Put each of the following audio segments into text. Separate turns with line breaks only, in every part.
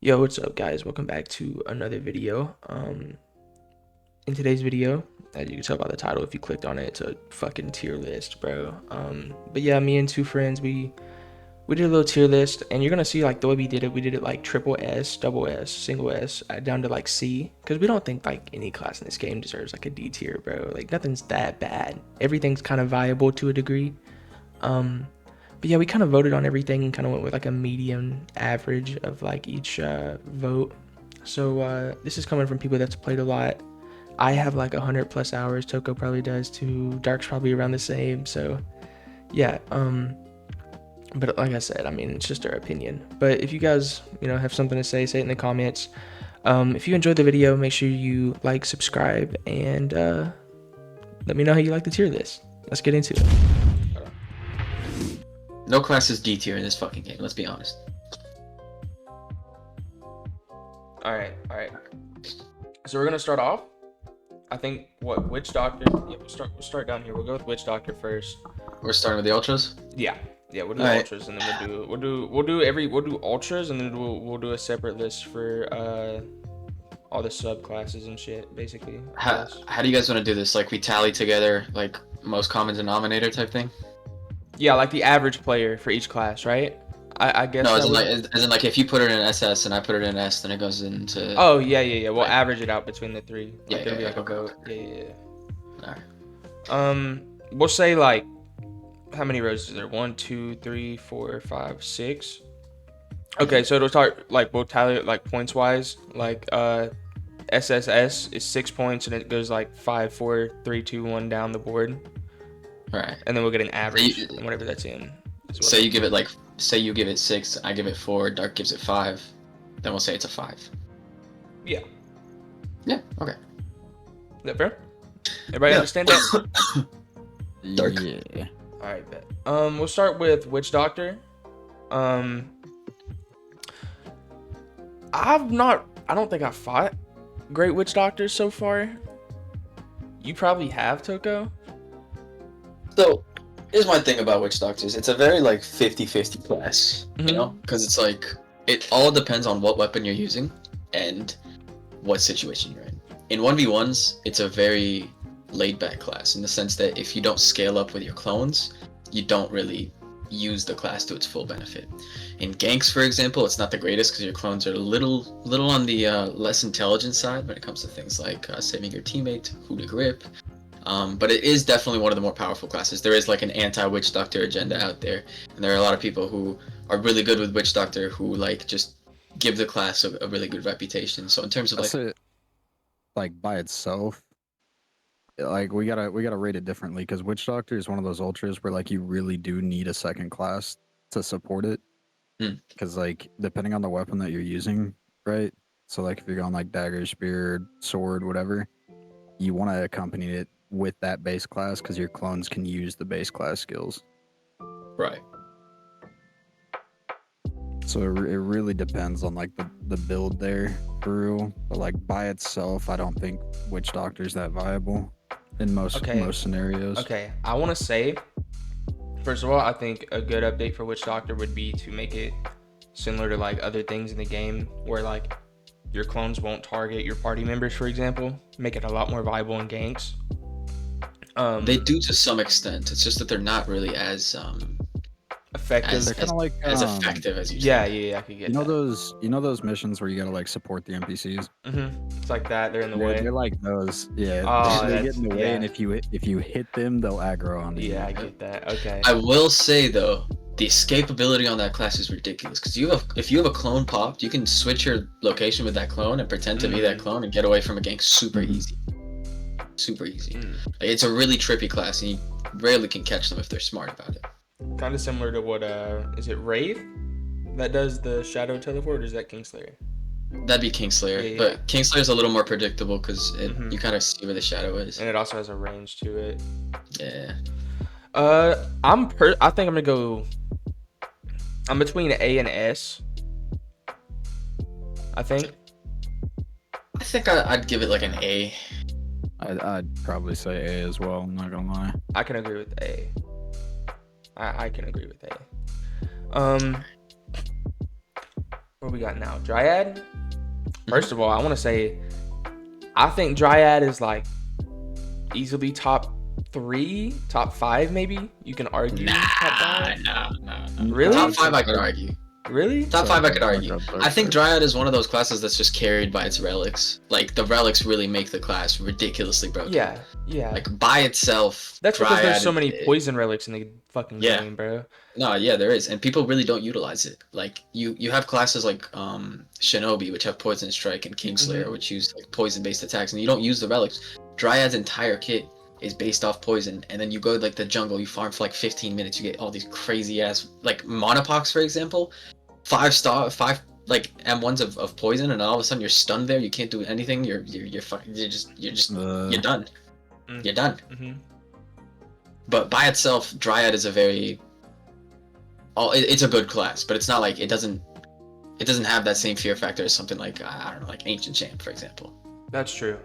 Yo, what's up, guys? Welcome back to another video. In today's video, as you can tell by the title, if you clicked on it, it's a fucking tier list, bro. But yeah, me and two friends, we did a little tier list, and you're gonna see like the way we did it like triple S, double S, single S, down to like C, because we don't think like any class in this game deserves like a D tier, bro. Like nothing's that bad. Everything's kind of viable to a degree. But yeah, we kind of voted on everything and kind of went with like a medium average of like each vote. So this is coming from people that's played a lot. I have like 100+ hours. Toco probably does too. Dark's probably around the same. So yeah. But like I said, I mean, it's just our opinion. But if you guys, have something to say, say it in the comments. If you enjoyed the video, make sure you like, subscribe, and let me know how you like the tier list. Let's get into it.
No class is D tier in this fucking game, let's be honest.
Alright. So we're gonna start off. I think Witchdoctor. Yeah, we'll start down here. We'll go with Witchdoctor first.
We're starting with the ultras?
Yeah, we'll do
Alright.
ultras, and then we'll do ultras, and then we'll do a separate list for all the subclasses and shit, basically.
How do you guys want to do this? Like we tally together, like most common denominator type thing?
Yeah, like the average player for each class, right? I guess.
No, as in like if you put it in SS and I put it in S, then it goes into.
Oh yeah. We'll average it out between the three. Like,
Yeah,
it'll be like a
okay.
vote. Yeah.
Alright.
We'll say like, how many rows is there? 1, 2, 3, 4, 5, 6. Okay, so it'll start like, we'll tally it like points wise. Like SSS is 6 points, and it goes like 5, 4, 3, 2, 1 down the board.
Alright.
And then we'll get an average, and whatever that's in.
So you give it like, say you give it 6, I give it 4, Dark gives it 5, then we'll say it's a 5.
Yeah.
Yeah, okay.
Is that fair? Everybody understand that?
Dark.
Yeah.
Alright, bet. We'll start with Witchdoctor. I don't think I've fought great Witchdoctors so far. You probably have, Toco.
So, here's my thing about Witchdoctors. It's a very, like, 50-50 class, you know? Because it's, like, it all depends on what weapon you're using and what situation you're in. In 1v1s, it's a very laid-back class in the sense that if you don't scale up with your clones, you don't really use the class to its full benefit. In ganks, for example, it's not the greatest because your clones are a little on the less intelligent side when it comes to things like saving your teammate, who to grip. But it is definitely one of the more powerful classes. There is like an anti-Witchdoctor agenda out there, and there are a lot of people who are really good with Witchdoctor who like just give the class a really good reputation. So in terms of
like by itself, like we gotta rate it differently because Witchdoctor is one of those ultras where like you really do need a second class to support it. Because like depending on the weapon that you're using, right? So like if you're going like dagger, spear, sword, whatever, you want to accompany it with that base class because your clones can use the base class skills.
right.
So it really depends on like the build there for real. But like by itself, I don't think Witchdoctor is that viable in most scenarios.
Okay, I want to say, first of all, I think a good update for Witchdoctor would be to make it similar to like other things in the game where like your clones won't target your party members, for example. Make it a lot more viable in ganks.
They do to some extent. It's just that they're not really as
effective.
They're kind of like
as effective as you
yeah,
say.
I could get
you know
that.
those missions where you gotta like support the NPCs.
It's like that. They're in the way.
They're like those. Yeah.
Oh,
they get in the way,
yeah.
and if you hit them, they'll aggro on you.
Yeah, I get that. Okay.
I will say though, the escapability on that class is ridiculous because if you have a clone popped, you can switch your location with that clone and pretend to be that clone and get away from a gank super easy. Super easy. Like, it's a really trippy class, and you rarely can catch them if they're smart about it.
Kind of similar to what is it Wraith that does the shadow teleport, or is that Kingslayer?
That'd be Kingslayer,
Yeah.
but Kingslayer's a little more predictable because you kind of see where the shadow is.
And it also has a range to it.
Yeah.
I think I'm gonna go. I'm between A and S. I think
I'd give it like an A.
I'd probably say A as well. I'm not gonna lie.
I can agree with A. I can agree with A. What what we got now? Dryad. First of all, I want to say, I think Dryad is like easily top 3, top 5 maybe. You can argue.
Nah.
Really?
Top 5 I could argue.
Really?
Top 5 I could argue. I think Dryad is one of those classes that's just carried by its relics. Like, the relics really make the class ridiculously broken.
Yeah.
Like, by itself,
That's because there's so
Dryad
many poison relics in the fucking game, bro.
No, yeah, there is. And people really don't utilize it. Like, you have classes like Shinobi, which have Poison Strike, and Kingslayer, which use like poison-based attacks, and you don't use the relics. Dryad's entire kit is based off poison, and then you go to like the jungle, you farm for like 15 minutes, you get all these crazy ass, like Monopox, for example, 5 like M1s of poison, and all of a sudden you're stunned there, you can't do anything, you're done. You're done. But by itself, Dryad is a very it's a good class, but it's not like it doesn't have that same fear factor as something like I don't know, like Ancient Champ, for example.
That's true.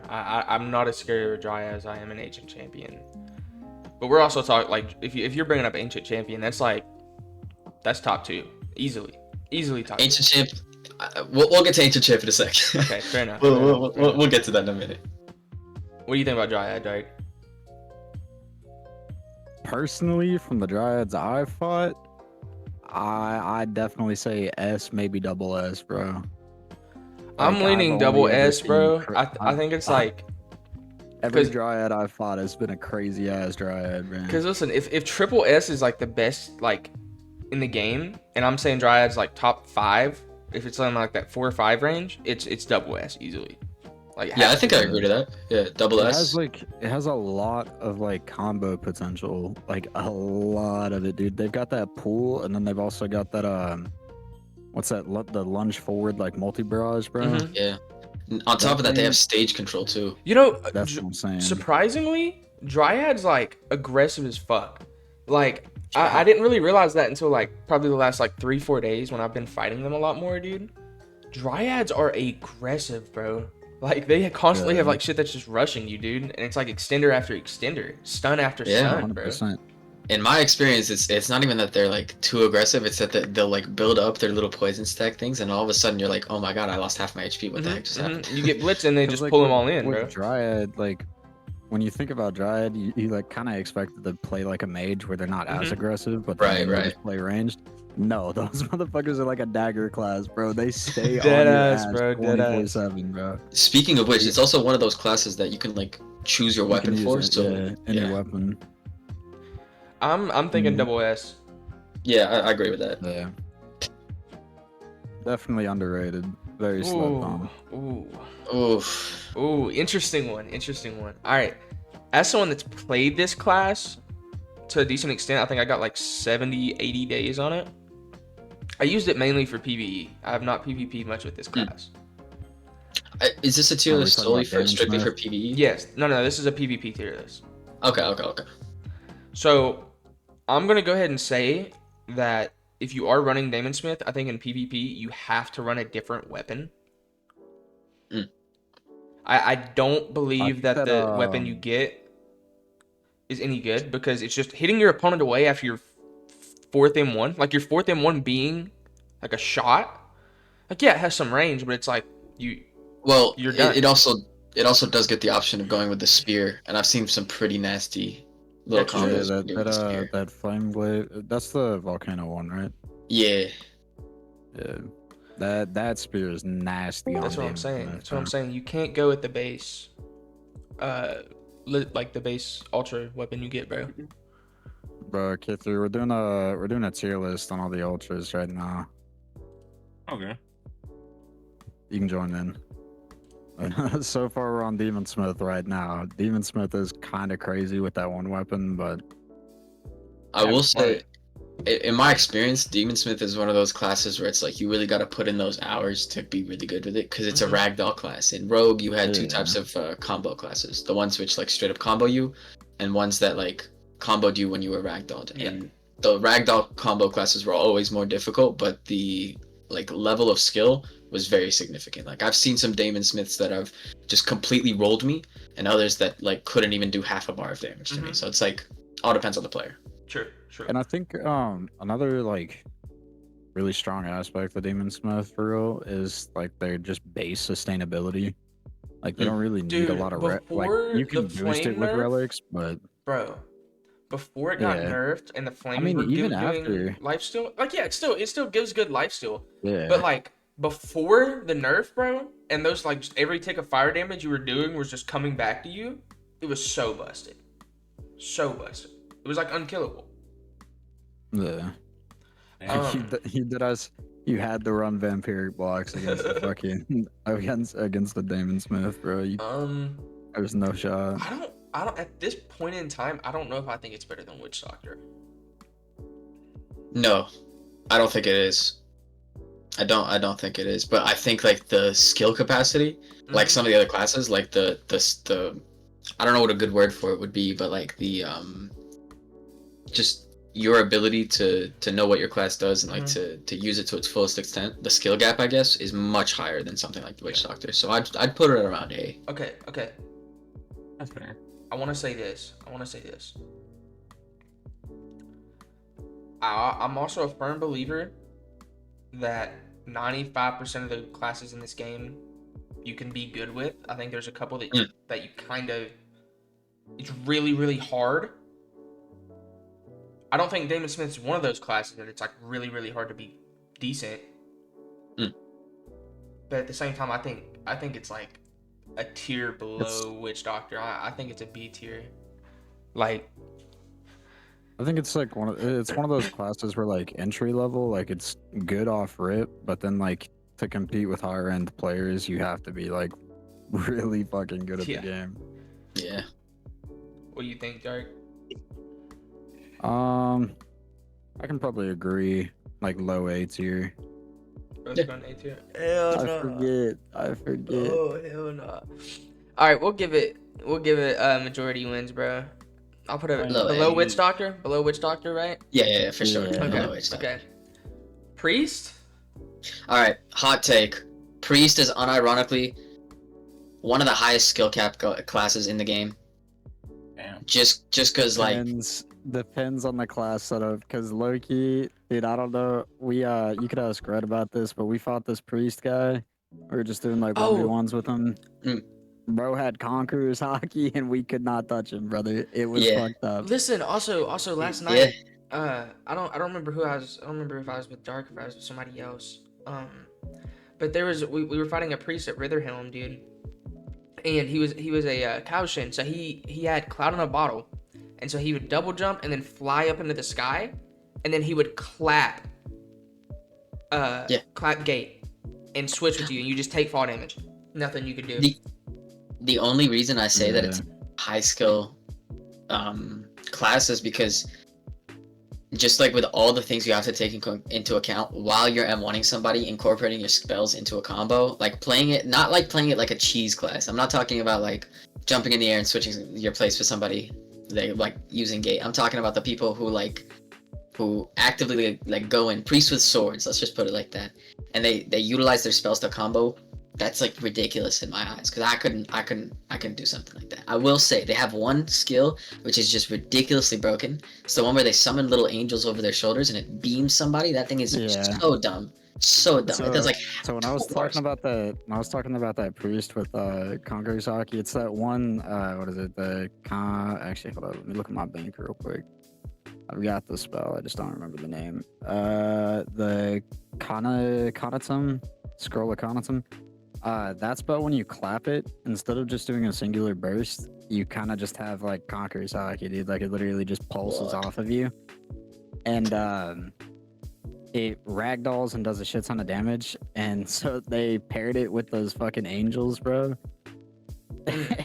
I'm not as scared of a Dryad as I am an Ancient Champion. But we're also talking, like, if you're bringing up Ancient Champion, that's top 2 easily top 2.
Ancient Champ. We'll get to Ancient Champ in a second.
Okay, fair enough.
We'll get to that in a minute.
What do you think about Dryad, Derek?
Personally, from the Dryads I fought, I definitely say S, maybe double S, bro.
I'm leaning double S, bro. I think it's like
every Dryad I've fought has been a crazy ass Dryad, man.
Because listen, if triple S is like the best like in the game, and I'm saying Dryad's like top 5, if it's in like that 4 or 5 range, it's double S easily. Like,
yeah, I think I agree to that. Yeah, double S.
It has a lot of like combo potential, like a lot of it, dude. They've got that pool, and then they've also got that what's that? The lunge forward like multi barrage, bro.
Yeah. On top of that, they have stage control too.
You know,
that's what I'm saying.
Surprisingly, Dryad's like aggressive as fuck. Like I didn't really realize that until like probably the last like 3-4 days when I've been fighting them a lot more, dude. Dryads are aggressive, bro. Like, they constantly have, like, shit that's just rushing you, dude. And it's, like, extender after extender. Stun after stun, 100%. Bro.
In my experience, it's not even that they're, like, too aggressive. It's that they'll, like, build up their little poison stack things. And all of a sudden, you're like, oh, my God, I lost half my HP. What the heck just happened?
You get blitzed, and they just pull them all in, bro.
Dryad, like, when you think about Dryad, you like, kind of expect to play, like, a mage where they're not as aggressive. But they just play ranged. No, those motherfuckers are like a dagger class, bro. They stay on your ass, bro. 24/7, bro.
Speaking of which, it's also one of those classes that you can like choose your weapon for. So
any weapon.
I'm thinking double S.
Yeah, I agree with that.
Yeah. Definitely underrated. Very slept on.
Ooh, interesting one. All right. As someone that's played this class to a decent extent, I think I got like 70, 80 days on it. I used it mainly for PvE. I have not PvP'd much with this class.
Is this a tier list solely strictly for PvE?
Yes. No, this is a PvP tier list.
Okay.
So, I'm going to go ahead and say that if you are running Daemon Smith, I think in PvP, you have to run a different weapon. I don't believe that the weapon you get is any good, because it's just hitting your opponent away after your 4th M1. Like, your 4th M1 being like a shot. Like, yeah, it has some range, but it's like you're done.
It also does get the option of going with the spear, and I've seen some pretty nasty little combos.
That flame blade, that's the volcano one, right?
Yeah.
That spear is nasty.
That's what I'm saying. You can't go with the base, like the base ultra weapon you get, bro.
Bro, K3, we're doing a tier list on all the ultras right now.
Okay.
You can join in. So far, we're on Demon Smith right now. Demon Smith is kind of crazy with that one weapon, but
I will say, in my experience, Demon Smith is one of those classes where it's like you really got to put in those hours to be really good with it, because it's a ragdoll class. In Rogue, you had 2 types of combo classes: the ones which like straight up combo you, and ones that like comboed you when you were ragdolled. And the ragdoll combo classes were always more difficult, but the like level of skill was very significant. Like, I've seen some Daemon Smiths that have just completely rolled me, and others that like couldn't even do half a bar of damage to me. So it's like all depends on the player.
Sure.
And I think another like really strong aspect of Demon Smith for real is like their just base sustainability. Like they don't really need a
Dude,
lot of like
before
you
the
can boost it
flame
with
nerf,
relics, but
bro, before it got
yeah.
nerfed and the
I
flames
mean,
were
even
doing
after,
lifesteal, like yeah, it still gives good lifesteal. But
yeah,
like before the nerf, bro, and those like just every tick of fire damage you were doing was just coming back to you, it was so busted. So busted. It was like unkillable.
yeah.
Um
You did us. You had to run vampiric blocks against the fucking against the Damon Smith, bro.
um
There's no shot.
I don't at this point in time, I don't know if I think it's better than Witchdoctor.
No, I don't think it is. I don't think it is. But I think like the skill capacity, like
Mhm.
some of the other classes, like the I don't know what a good word for it would be, but like the just your ability to know what your class does and like to use it to its fullest extent, the skill gap I guess is much higher than something like the Witchdoctor. So I'd put it around A.
Okay.
That's fair.
I want to say this. I'm also a firm believer that 95% of the classes in this game you can be good with. I think there's a couple that that you kind of, it's really, really hard. I don't think Damon Smith's one of those classes that it's like really, really hard to be decent. But at the same time, I think it's like a tier below Witchdoctor. I think it's a B tier. Like,
I think it's like one of those classes where like entry level, like it's good off rip, but then like to compete with higher end players, you have to be like really fucking good at
Yeah.
the game.
Yeah.
what do you think, Dark?
I can probably agree. Like low A tier.
Both going A tier? Hell no.
I forget.
Oh hell no. All right, we'll give it majority wins, bro. I'll put it
Low
below
A.
Witchdoctor. Below Witchdoctor, right?
Yeah, for sure.
Yeah.
Below
Okay.
Witchdoctor.
Okay. Priest.
All right, hot take. Priest is unironically one of the highest skill cap classes in the game.
Damn.
Just because like
Depends on the class setup. Because Loki, dude, I don't know. We you could ask Red about this, but we fought this priest guy. We were just doing like
Oh.
1v1s with him.
Mm.
Bro had Conqueror's hockey, and we could not touch him, brother. It was
Yeah.
fucked up.
Listen. Also last night. I don't remember who I was. I don't remember if I was with Dark or if I was with somebody else. But there was we were fighting a priest at Ritherhelm, dude. And he was a Kaushin, so he had Cloud in a Bottle, and so he would double jump and then fly up into the sky, and then he would clap gate, and switch with you, and you just take fall damage. Nothing you could do.
The only reason I say that it's high skill class is because just like with all the things you have to take into account while you're M1ing somebody, incorporating your spells into a combo, like playing it, not like playing it like a cheese class. I'm not talking about like jumping in the air and switching your place with somebody, they like using gate. I'm talking about the people who actively like go in priest with swords, let's just put it like that, and they utilize their spells to combo. That's like ridiculous in my eyes, because I couldn't do something like that. I will say they have one skill which is just ridiculously broken. It's the one where they summon little angels over their shoulders and it beams somebody. That thing is so dumb. So dumb. It does like
when I was talking about that priest with Conqueror's hockey, it's that one what is it? Actually, hold on, let me look at my bank real quick. I've got the spell, I just don't remember the name. The Conatum, Scroll of Conatum. That spell, when you clap it, instead of just doing a singular burst, you kind of just have like Conqueror's hockey, dude. Like it literally just pulses off of you, and it ragdolls and does a shit ton of damage. And so they paired it with those fucking angels, bro.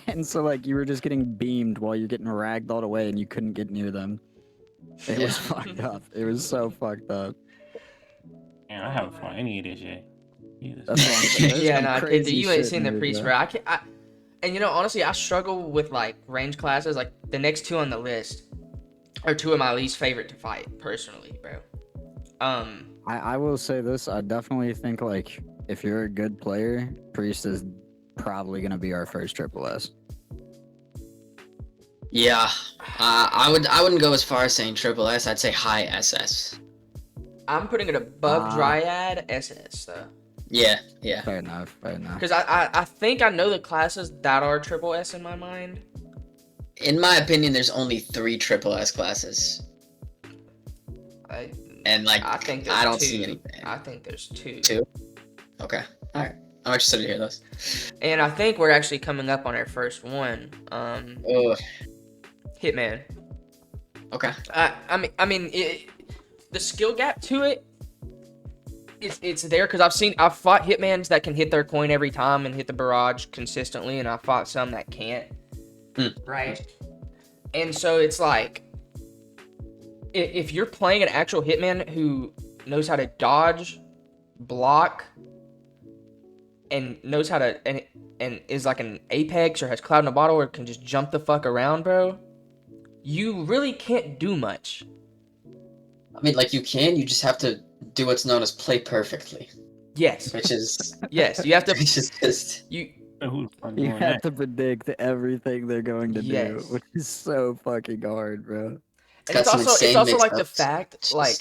And so like you were just getting beamed while you're getting ragdolled away, and you couldn't get near them. It was fucked up. It was so fucked up.
Man, I haven't fought any of this yet. Jesus.
That's what I'm saying.
Yeah, nah, kid,
crazy
you ain't
shit
seen the
in
priest,
there,
bro. And you know, honestly, I struggle with like range classes. Like the next two on the list are two of my least favorite to fight, personally, bro.
I will say this. I definitely think like if you're a good player, priest is probably gonna be our first triple S.
Yeah, I wouldn't go as far as saying triple S. I'd say high SS.
I'm putting it above Dryad SS though.
Yeah.
Fair enough.
Because I think I know the classes that are triple S in my mind.
In my opinion, there's only 3 triple S classes. I think I don't see anything.
I think there's 2.
2? Okay. Alright. I'm interested to hear those.
And I think we're actually coming up on our first one. Hitman.
Okay.
I mean, the skill gap to it, it's there because I've fought Hitmans that can hit their coin every time and hit the barrage consistently, and I've fought some that can't. Right. And so it's like, if you're playing an actual Hitman who knows how to dodge, block, and knows how to and is like an Apex or has Cloud in a Bottle or can just jump the fuck around, bro, you really can't do much.
I mean, like, you just have to do what's known as play perfectly.
Yes.
Which is...
Yes, you have to...
Which is just...
You have to predict everything they're going to do, which is so fucking hard, bro.
And it's also like the fact, like,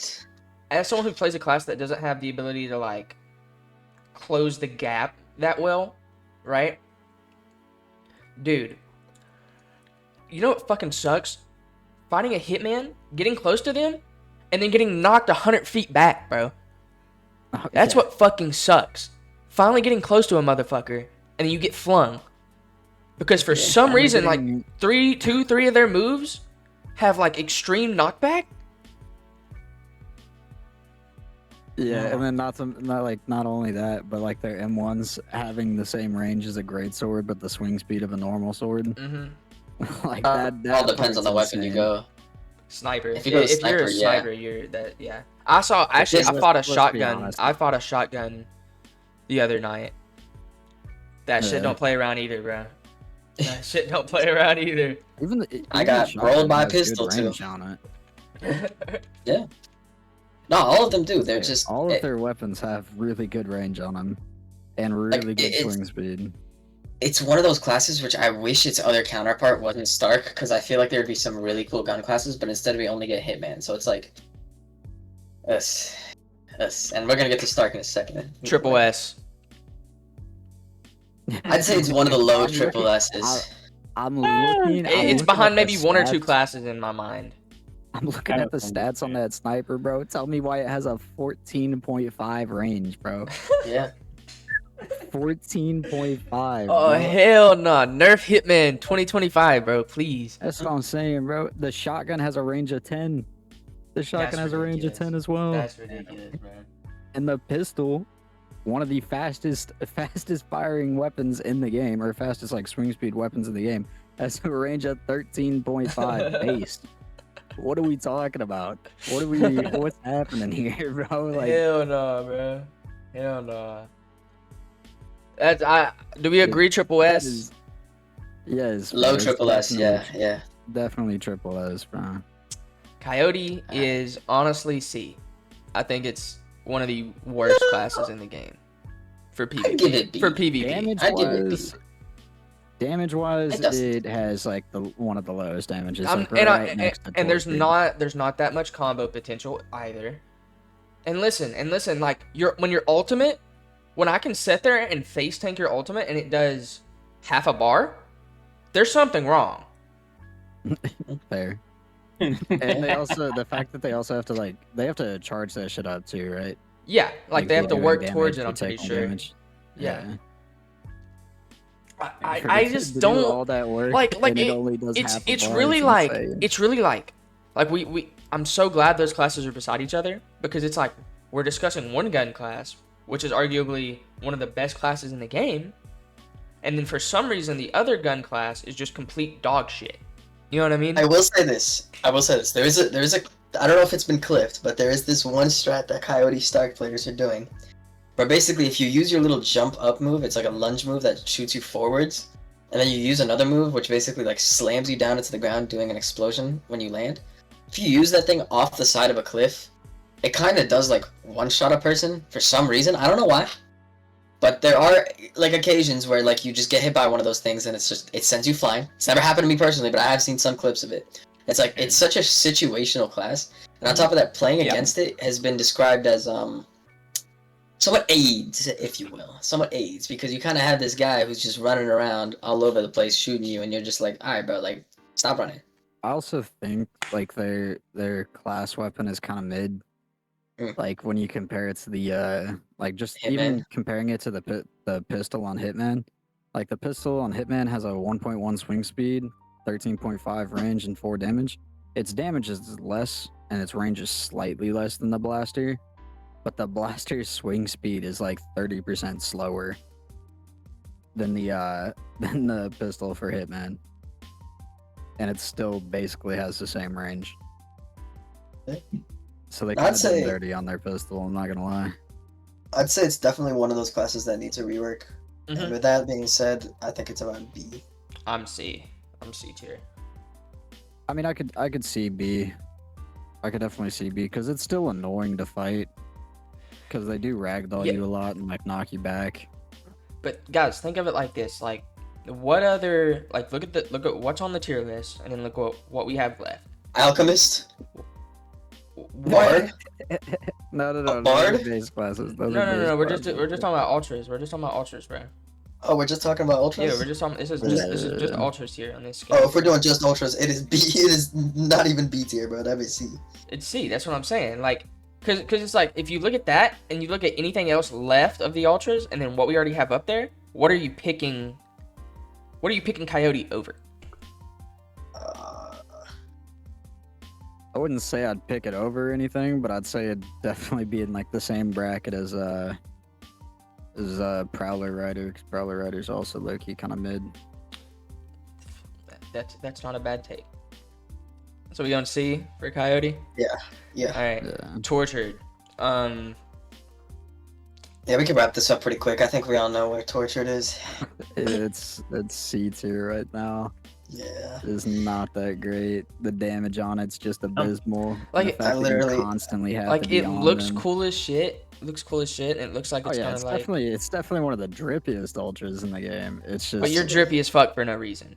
as someone who plays a class that doesn't have the ability to, like, close the gap that well, right? Dude, you know what fucking sucks? Finding a Hitman, getting close to them, and then getting knocked 100 feet back, bro. That's what fucking sucks. Finally getting close to a motherfucker, and then you get flung. Because for some reason, like, 3 of their moves have, like, extreme knockback.
Yeah, and then not only that, but like their M1s having the same range as a greatsword, but the swing speed of a normal sword.
Mm-hmm.
Like that
all depends on the weapon you go.
Sniper.
If you're a
sniper, you're that. Yeah. I fought a shotgun. I fought a shotgun the other night. That shit don't play around either, bro. That shit don't play around either.
Even
I got rolled by a pistol too. Yeah. No, all of them do. They're just
all of their weapons have really good range on them, and really good swing speed.
It's one of those classes which I wish its other counterpart wasn't Stark, because I feel like there would be some really cool gun classes, but instead we only get Hitman, so it's like us, and we're gonna get to Stark in a second.
Triple S.
I'd say it's one of the low triple S's.
I'm looking.
It's behind maybe 1 or 2 classes in my mind.
I'm looking at the stats on that sniper, bro. Tell me why it has a 14.5 range, bro.
Yeah.
14.5.
Oh, hell no. Nerf Hitman 2025, bro. Please.
That's what I'm saying, bro. The shotgun has a range of 10. The shotgun has a range of 10 as well.
That's ridiculous, bro.
And the pistol, one of the fastest firing weapons in the game, or fastest like swing speed weapons in the game, has a range of 13.5 base. What are we talking about? What's happening here, bro? Like,
hell no, bro. Hell no. Do we agree triple S?
Yes.
Low triple S, yeah.
Definitely triple S, bro.
Coyote is honestly C. I think it's one of the worst classes in the game. For PvP.
I'd give it B.
For PvP.
Damage-wise, it has like one of the lowest damages. Like
and there's not that much combo potential either. And listen, like when your ultimate, when I can sit there and face tank your ultimate and it does half a bar, there's something wrong.
Fair. And they also, the fact that they also have to they have to charge that shit up too, right?
Yeah, like they have to work towards it, I'm pretty sure. Damage. Yeah. I just don't
all that work.
Like
it only does
it's really like I'm so glad those classes are beside each other, because it's like we're discussing one gun class, which is arguably one of the best classes in the game, and then for some reason the other gun class is just complete dog shit. You know what I mean?
I will say this. There is a I don't know if it's been clipped, but there is this one strat that Coyote Stark players are doing, where basically if you use your little jump up move, it's like a lunge move that shoots you forwards, and then you use another move which basically like slams you down into the ground doing an explosion when you land. If you use that thing off the side of a cliff, it kind of does like one-shot a person for some reason. I don't know why. But there are like occasions where like you just get hit by one of those things and it sends you flying. It's never happened to me personally, but I have seen some clips of it. It's like it's such a situational class, and on top of that, playing against it has been described as somewhat AIDS, if you will, somewhat AIDS, because you kind of have this guy who's just running around all over the place shooting you, and you're just like, all right, bro, like stop running.
I also think like their class weapon is kind of mid. Like when you compare it to the like just
Hitman.
even comparing it to the pistol on Hitman, like the pistol on Hitman has a 1.1 swing speed, 13.5 range, and 4 damage. Its damage is less, and its range is slightly less than the blaster, but the blaster's swing speed is like 30% slower than the pistol for Hitman, and it still basically has the same range. So they kind of did dirty on their pistol, I'm not gonna lie.
I'd say it's definitely one of those classes that needs a rework. And with that being said, I think it's around B.
I'm C. I'm C tier.
I mean, I could see B. I could definitely see B because it's still annoying to fight. Because they do ragdoll you a lot and like knock you back.
But guys, think of it like this: like, what other like look at what's on the tier list, and then look what we have left.
Alchemist.
What?
No.
Bard?
Base classes.
No. We're just talking about ultras. We're just talking about ultras, bro.
Oh, we're just talking about ultras.
Yeah, we're just talking. This is just ultras here on this scale.
Oh, if we're doing just ultras, it is B. It is not even B tier, bro. That'd be C.
It's C. That's what I'm saying. Like, cause it's like if you look at that and you look at anything else left of the ultras, and then what we already have up there, what are you picking? What are you picking Coyote over?
I wouldn't say I'd pick it over anything, but I'd say it'd definitely be in like the same bracket as Prowler Rider. Cause Prowler Rider's also low-key kind of mid.
That's not a bad take. So we going C for Coyote?
Yeah.
All right.
Yeah.
Tortured.
Yeah, we can wrap this up pretty quick. I think we all know where Tortured is.
It's C tier right now.
Yeah.
It's not that great. The damage on it's just abysmal.
Like,
the fact
I literally-
that you constantly have
Like
to be
it
on
looks
them.
cool as shit. It looks cool as shit, and it looks like
Oh
it's
yeah,
kind
it's
of like.
definitely one of the drippiest ultras in the game. It's just.
But you're drippy as fuck for no reason.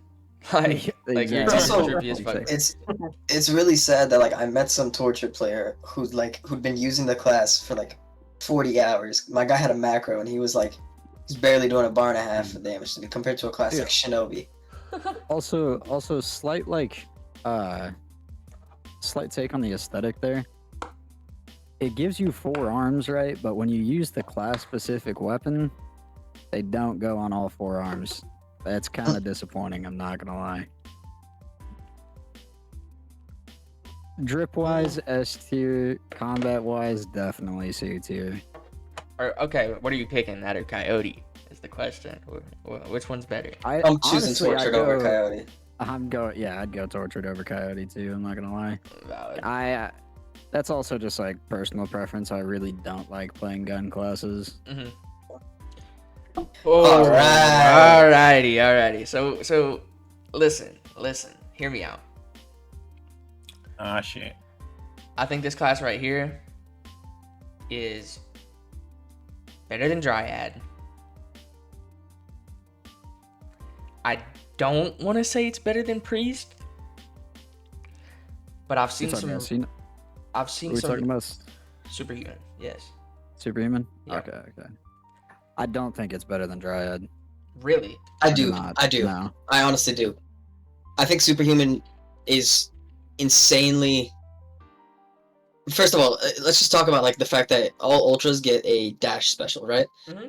Like you're
Exactly.
just
Also,
drippy as fuck.
It's really sad that like I met some Tortured player who'd been using the class for like 40 hours. My guy had a macro and he's barely doing a bar and a half of damage to me compared to a class like Shinobi.
Also slight take on the aesthetic there. It gives you 4 arms, right? But when you use the class specific weapon, they don't go on all 4 arms. That's kind of disappointing, I'm not gonna lie. Drip wise, S tier. Combat wise, definitely C tier.
Okay, what are you picking? That or Coyote? Is the question. Which one's better?
I'm choosing Tortured over Coyote.
I'd go Tortured over Coyote too. I'm not gonna lie.
Valid.
That's also just like personal preference. I really don't like playing gun classes.
Mm-hmm. Alrighty. So, listen. Hear me out.
Ah, shit.
I think this class right here is better than Dryad. I don't want to say it's better than Priest, but I've seen some. I've seen some.
Talking about
Superhuman. Yes.
Superhuman.
Yeah.
Okay. I don't think it's better than Dryad.
Really?
I do.
No.
I honestly do. I think Superhuman is insanely. First of all, let's just talk about like the fact that all ultras get a dash special, right?
Mm-hmm.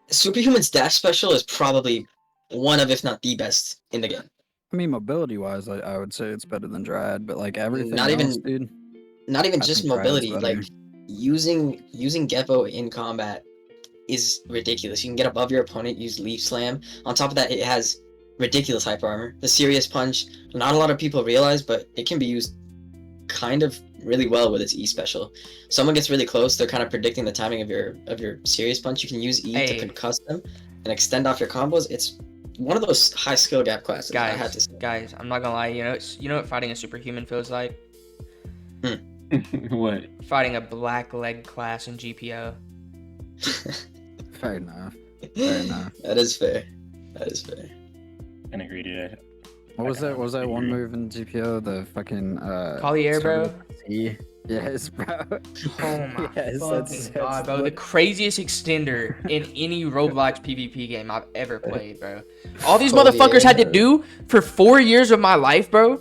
Superhuman's dash special is probably one of, if not the best in the game.
I mean, mobility wise, I would say it's better than Dryad, but like everything
Not even-
else, dude.
Not even
I
just
think Dryad's
mobility,
better.
like using Geppo in combat is ridiculous. You can get above your opponent, use Leaf Slam. On top of that, it has ridiculous hyper armor. The Serious Punch, not a lot of people realize, but it can be used kind of really well with its E special. Someone gets really close, they're kind of predicting the timing of your Serious Punch. You can use E to concuss them and extend off your combos. It's one of those high skill gap classes. I have to say.
Guys, I'm not gonna lie. You know what fighting a Superhuman feels like?
What?
Fighting a black leg class in GPO.
Fair enough.
That is fair.
Can agree to that.
What was that? What was that one move in GPO? The fucking
Collier, bro.
C. Yes, bro.
Oh my
Yes,
fucking god, bro. The craziest extender in any Roblox PvP game I've ever played, bro. All these motherfuckers had to do for 4 years of my life, bro,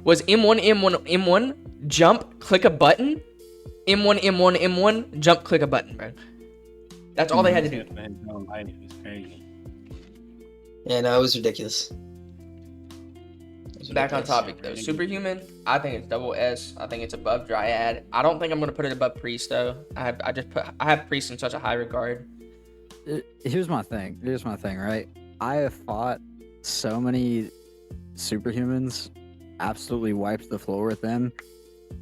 was M1, M1, M1, jump, click a button, M1, M1, M1, jump, click a button, bro. That's all they had to do.
His whole life is crazy.
Yeah, no, it was ridiculous.
Back on topic though, Superhuman, I think it's double S. I think it's above Dryad. I don't think I'm gonna put it above Priest though. I have Priest in such a high regard.
Here's my thing. Right? I have fought so many Superhumans, absolutely wiped the floor with them.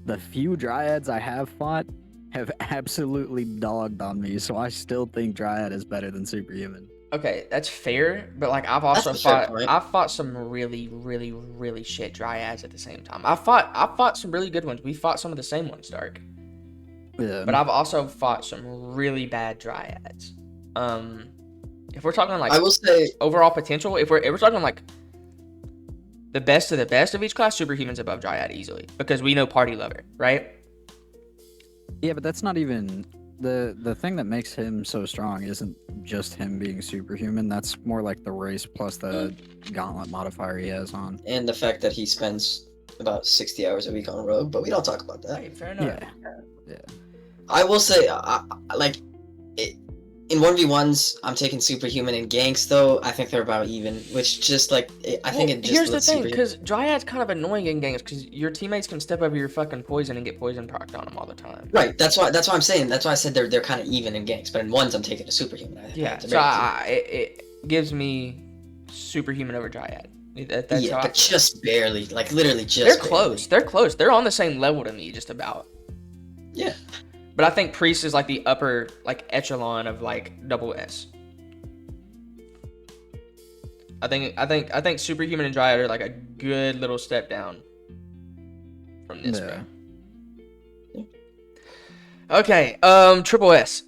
The few Dryads I have fought have absolutely dogged on me, so I still think Dryad is better than Superhuman.
Okay, that's fair, but like I've also fought some really, really, really shit Dryads at the same time. I fought some really good ones. We fought some of the same ones, Dark.
Yeah.
But I've also fought some really bad Dryads. If we're talking like
I will say
overall potential, if we're talking like the best of each class, Superhuman's above Dryad easily because we know Party Lover, right?
Yeah, but that's not even the thing that makes him so strong isn't just him being superhuman. That's more like the race plus the gauntlet modifier he has on.
and the fact that he spends about 60 hours a week on Rogue, but we don't talk about that.
Hey, fair enough.
Yeah.
I will say, in 1v1s, I'm taking Superhuman and ganks, though. I think they're about even, which just like I think it just.
Here's the
lets
thing,
Superhuman-
because Dryad's kind of annoying in ganks because your teammates can step over your fucking poison and get poison procced on them all the time.
Right. That's why I'm saying. That's why I said they're kind of even in ganks, but in ones I'm taking a Superhuman.
Yeah. So it gives me Superhuman over Dryad. That's
yeah,
how
but just barely, like literally just.
they're
barely.
close. They're close. They're on the same level to me, just about.
Yeah.
But I think Priest is like the upper like echelon of like double S. I think Superhuman and Dryad are like a good little step down from this, bro. Okay, triple S.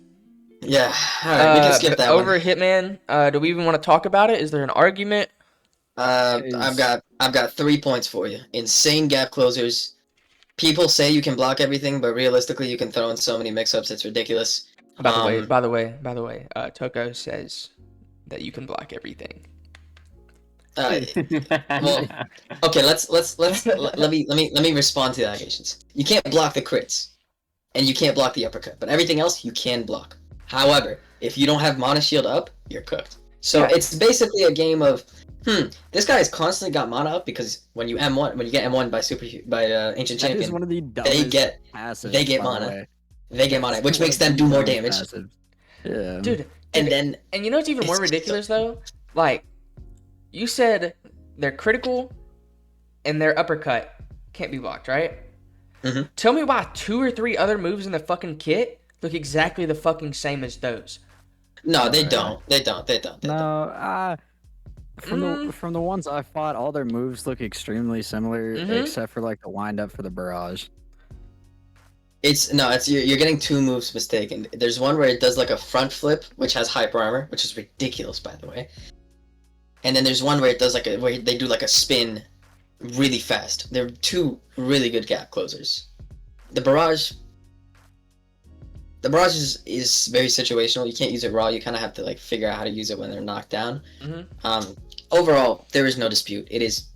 Yeah. All right, we can skip that
over
one.
Hitman. Do we even want to talk about it? Is there an argument?
I've got 3 points for you. Insane gap closers. People say you can block everything, but realistically, you can throw in so many mix-ups. It's ridiculous.
By the way, Toco says that you can block everything.
Well, okay. Let me respond to the allegations. You can't block the crits, and you can't block the uppercut, but everything else you can block. However, if you don't have mana shield up, you're cooked. So it's basically a game of, this guy has constantly got mana up because when you get M1 by Ancient Champion,
That is one of the
they get
passives,
they get
by the
mana.
way.
They get mana, which makes them do more damage.
Yeah.
Dude,
And then
you know what's even more ridiculous though? Like, you said they're critical and their uppercut can't be blocked, right?
Mhm.
Tell me why 2 or 3 other moves in the fucking kit look exactly the fucking same as those.
no, they don't. They don't.
No, from the ones I fought, all their moves look extremely similar, except for like the wind up for the barrage.
You're getting 2 moves mistaken. There's one where it does like a front flip, which has hyper armor, which is ridiculous, by the way. And then there's one where it does where they do like a spin, really fast. They're 2 really good gap closers. The barrage is very situational. You can't use it raw. You kind of have to like figure out how to use it when they're knocked down. Overall, there is no dispute. It is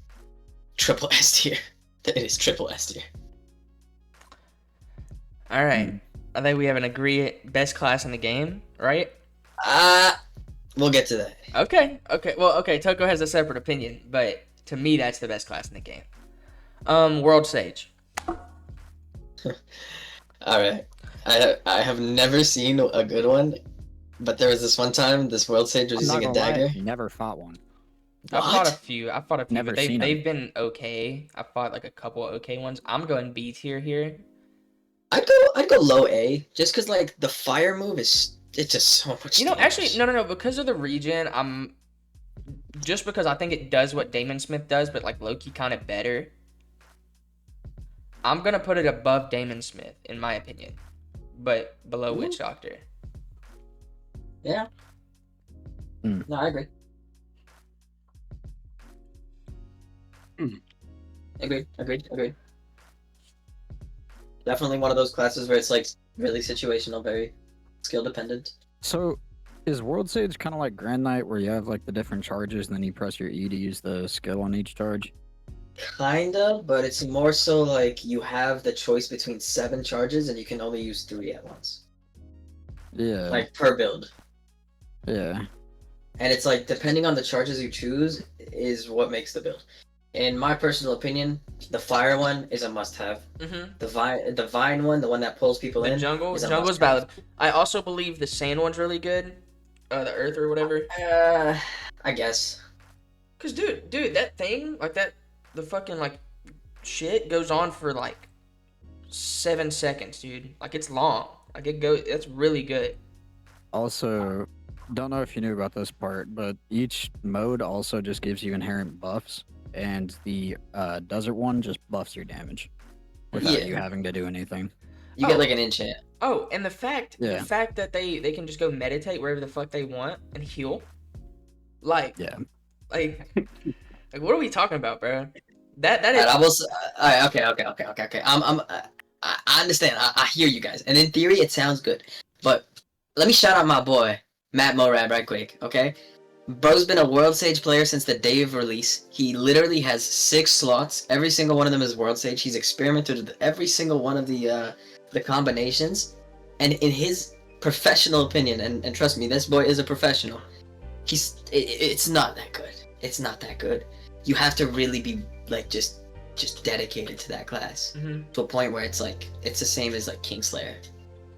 triple S tier. It is triple S tier.
All right. I think we have an best class in the game, right?
We'll get to that.
Okay. Well, Toco has a separate opinion, but to me, that's the best class in the game. World Sage.
All right. I have never seen a good one, but there was this one time this World Sage was using a dagger.
Never fought one.
I've fought a few,
Never
but
seen
they've been okay. I fought like a couple okay ones. I'm going B tier here.
I'd go low A, just because like the fire move it's just so much.
You know,
damage.
actually, no. Because of the regen, just because I think it does what Daemon Smith does, but like low-key kind of better. I'm gonna put it above Daemon Smith in my opinion, but below Witchdoctor.
Yeah. No, I agree. Agreed. Definitely one of those classes where it's like really situational, very skill dependent.
So, is World Sage kind of like Grand Knight, where you have like the different charges, and then you press your E to use the skill on each charge?
Kinda, but it's more so like you have the choice between 7 charges and you can only use 3 at once.
Yeah.
Like per build.
Yeah.
And it's like depending on the charges you choose is what makes the build. In my personal opinion, the fire one is a must-have. The vine one, the one that pulls people
The
in,
jungle's
is a must-have.
valid. I also believe the sand one's really good. The earth or whatever.
I guess.
Cause dude, that thing like that, the fucking like shit goes on for like 7 seconds, dude. Like it's long. Like it goes. That's really good.
Also, don't know if you knew about this part, but each mode also just gives you inherent buffs, and the desert one just buffs your damage without you having to do anything.
You get like an enchant.
Oh, and the fact
Yeah.
that they can just go meditate wherever the fuck they want and heal. Like
Yeah.
like what are we talking about, bro? That is.
I was okay. I understand. I hear you guys, and in theory, it sounds good. But let me shout out my boy Matt Morab right quick, okay? Bro's been a World Sage player since the day of release. He literally has 6 slots. Every single one of them is World Sage. He's experimented with every single one of the combinations, and in his professional opinion, and trust me, this boy is a professional. It's not that good. It's not that good. You have to really be like just dedicated to that class to a point where it's like it's the same as like Kingslayer,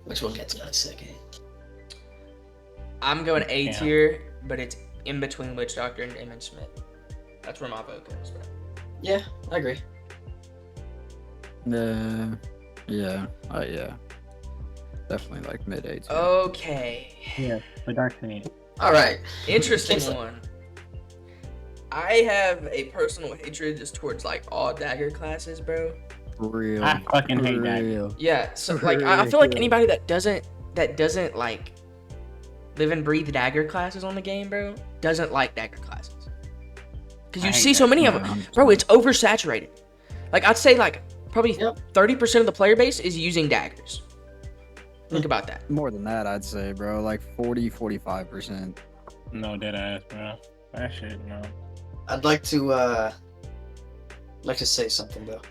which we'll get to in a second.
I'm going A tier, but it's in between Witchdoctor and Daemon Smith. That's where my vote goes, bro.
Yeah, I agree.
Yeah. Definitely like mid 8.
Okay.
Yeah, the Dark Knight.
All right.
Interesting one. I have a personal hatred just towards like all dagger classes, bro.
Real.
I fucking hate that.
Yeah, so like I feel like anybody that doesn't like live and breathe dagger classes on the game, bro, doesn't like dagger classes. Cause you see so many of them, bro. It's oversaturated. Like I'd say like probably 30% of the player base is using daggers. Think about that.
More than that, I'd say, bro. Like 45%.
No dead ass, bro. That shit, no.
I'd like to say something though.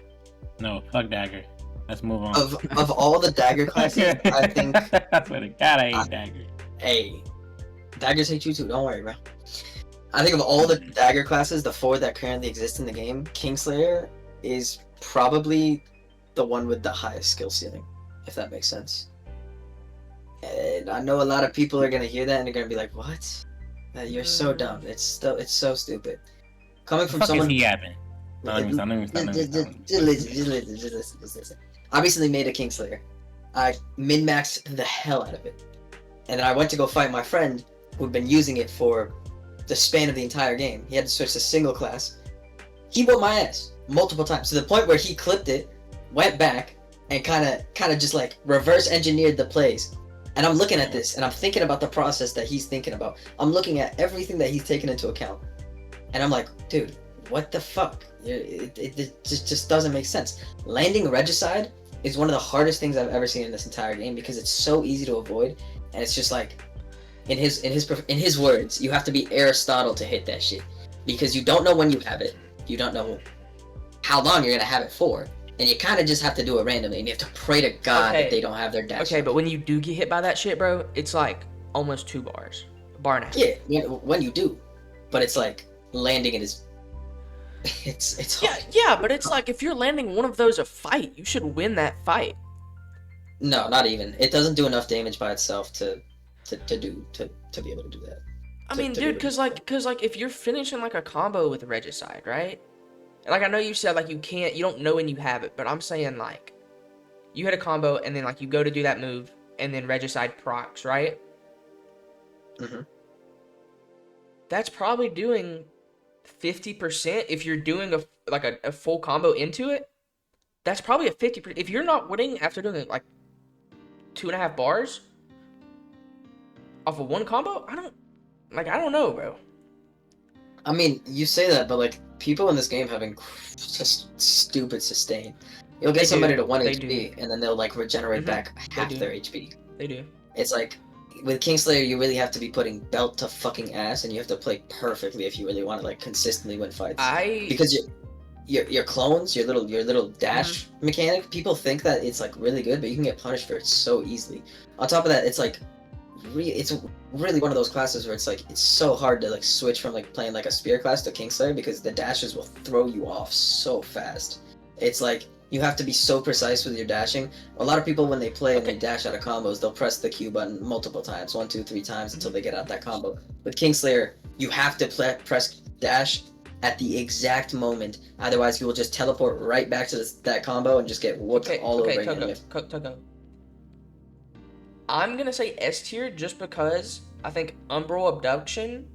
No, fuck dagger. Let's move on.
Of all the dagger classes, I think.
I swear to God, I hate dagger.
Hey, daggers hate you too. Don't worry, bro. I think of all the dagger classes, the 4 that currently exist in the game, Kingslayer is probably the one with the highest skill ceiling, if that makes sense. And I know a lot of people are gonna hear that and they're gonna be like, "What? You're so dumb. It's so stupid." Coming from someone.
Is he yapping?
Just listen. I recently made a Kingslayer. I min-maxed the hell out of it, and then I went to go fight my friend who'd been using it for the span of the entire game. He had to switch to single class. He whooped my ass multiple times to the point where he clipped it, went back, and kind of just like reverse engineered the plays. And I'm looking at this, and I'm thinking about the process that he's thinking about. I'm looking at everything that he's taken into account, and I'm like, dude, what the fuck? It just doesn't make sense. Landing Regicide is one of the hardest things I've ever seen in this entire game because it's so easy to avoid, and it's just like, in his words, you have to be Aristotle to hit that shit because you don't know when you have it, you don't know how long you're gonna have it for, and you kind of just have to do it randomly, and you have to pray to God that they don't have their dash.
Okay, but when you do get hit by that shit, bro, it's like almost 2 bars, bar and a half.
Yeah, when you do, but it's like landing it is. It's hard.
Yeah, but it's like if you're landing one of those a fight, you should win that fight.
No, not even. It doesn't do enough damage by itself to be able to do that.
I mean, dude, because like if you're finishing like a combo with Regicide, right? And like I know you said like you don't know when you have it, but I'm saying like you hit a combo and then like you go to do that move and then Regicide procs, right?
Mm-hmm.
That's probably doing 50% if you're doing a full combo into it. That's probably a 50%. If you're not winning after doing like 2.5 bars off of one combo, I don't know, bro.
I mean, you say that, but like people in this game have just stupid sustain. You'll get
They
somebody
do.
to 1
They
HP, and then they'll like regenerate
Mhm.
back half
do.
their HP.
They do.
It's like with Kingslayer, you really have to be putting belt to fucking ass, and you have to play perfectly if you really want to like consistently win fights. Because your clones, your little dash mechanic, people think that it's like really good, but you can get punished for it so easily. On top of that, it's like it's really one of those classes where it's like it's so hard to like switch from like playing like a spear class to Kingslayer because the dashes will throw you off so fast. It's like you have to be so precise with your dashing. A lot of people when they play and they dash out of combos, they'll press the Q button multiple times, 1, 2, 3 times until they get out that combo. With Kingslayer, you have to press dash at the exact moment, otherwise you will just teleport right back to that combo and just get whooped all over again.
Toco. I'm gonna say S tier just because I think Umbral Abduction,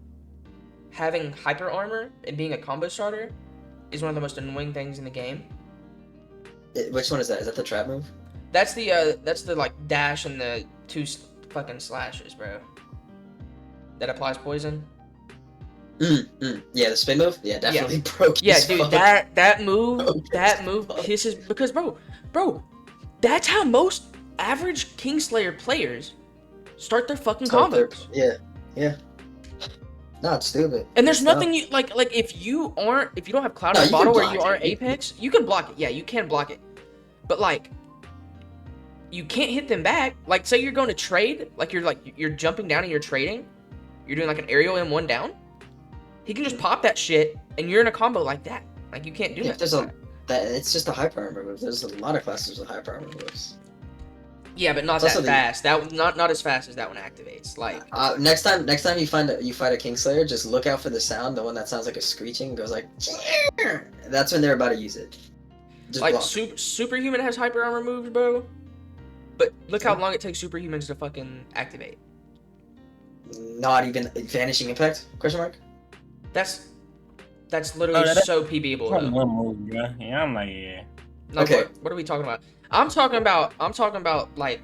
having hyper armor and being a combo starter, is one of the most annoying things in the game.
Which one is that? Is that the trap move?
That's the like dash and the 2 fucking slashes, bro. That applies poison.
Yeah, the spin move. Yeah, definitely broke.
Yeah, dude, that move pisses because bro, that's how most average Kingslayer players start their fucking combos.
Yeah. No, it's stupid.
And there's nothing you like if you don't have Cloud in the bottle where you aren't Apex, you can block it. Yeah, you can block it. But like you can't hit them back. Like say you're going to trade, you're jumping down and you're trading. You're doing like an aerial M1 down. He can just pop that shit and you're in a combo like that. Like you can't do that.
It's just a hyper armor move. There's a lot of classes with hyper armor moves.
Yeah, but not that fast. That not as fast as that one activates. Like
next time you fight a Kingslayer, just look out for the sound, the one that sounds like a screeching, goes like. That's when they're about to use it. Just
like
block.
Superhuman has hyper armor moves, bro. But look how long it takes Superhumans to fucking activate.
Not even vanishing impact? Question mark.
That's literally so PBable.
One move, bro. Yeah, I'm like, yeah.
No,
okay.
What are we talking about? I'm talking about like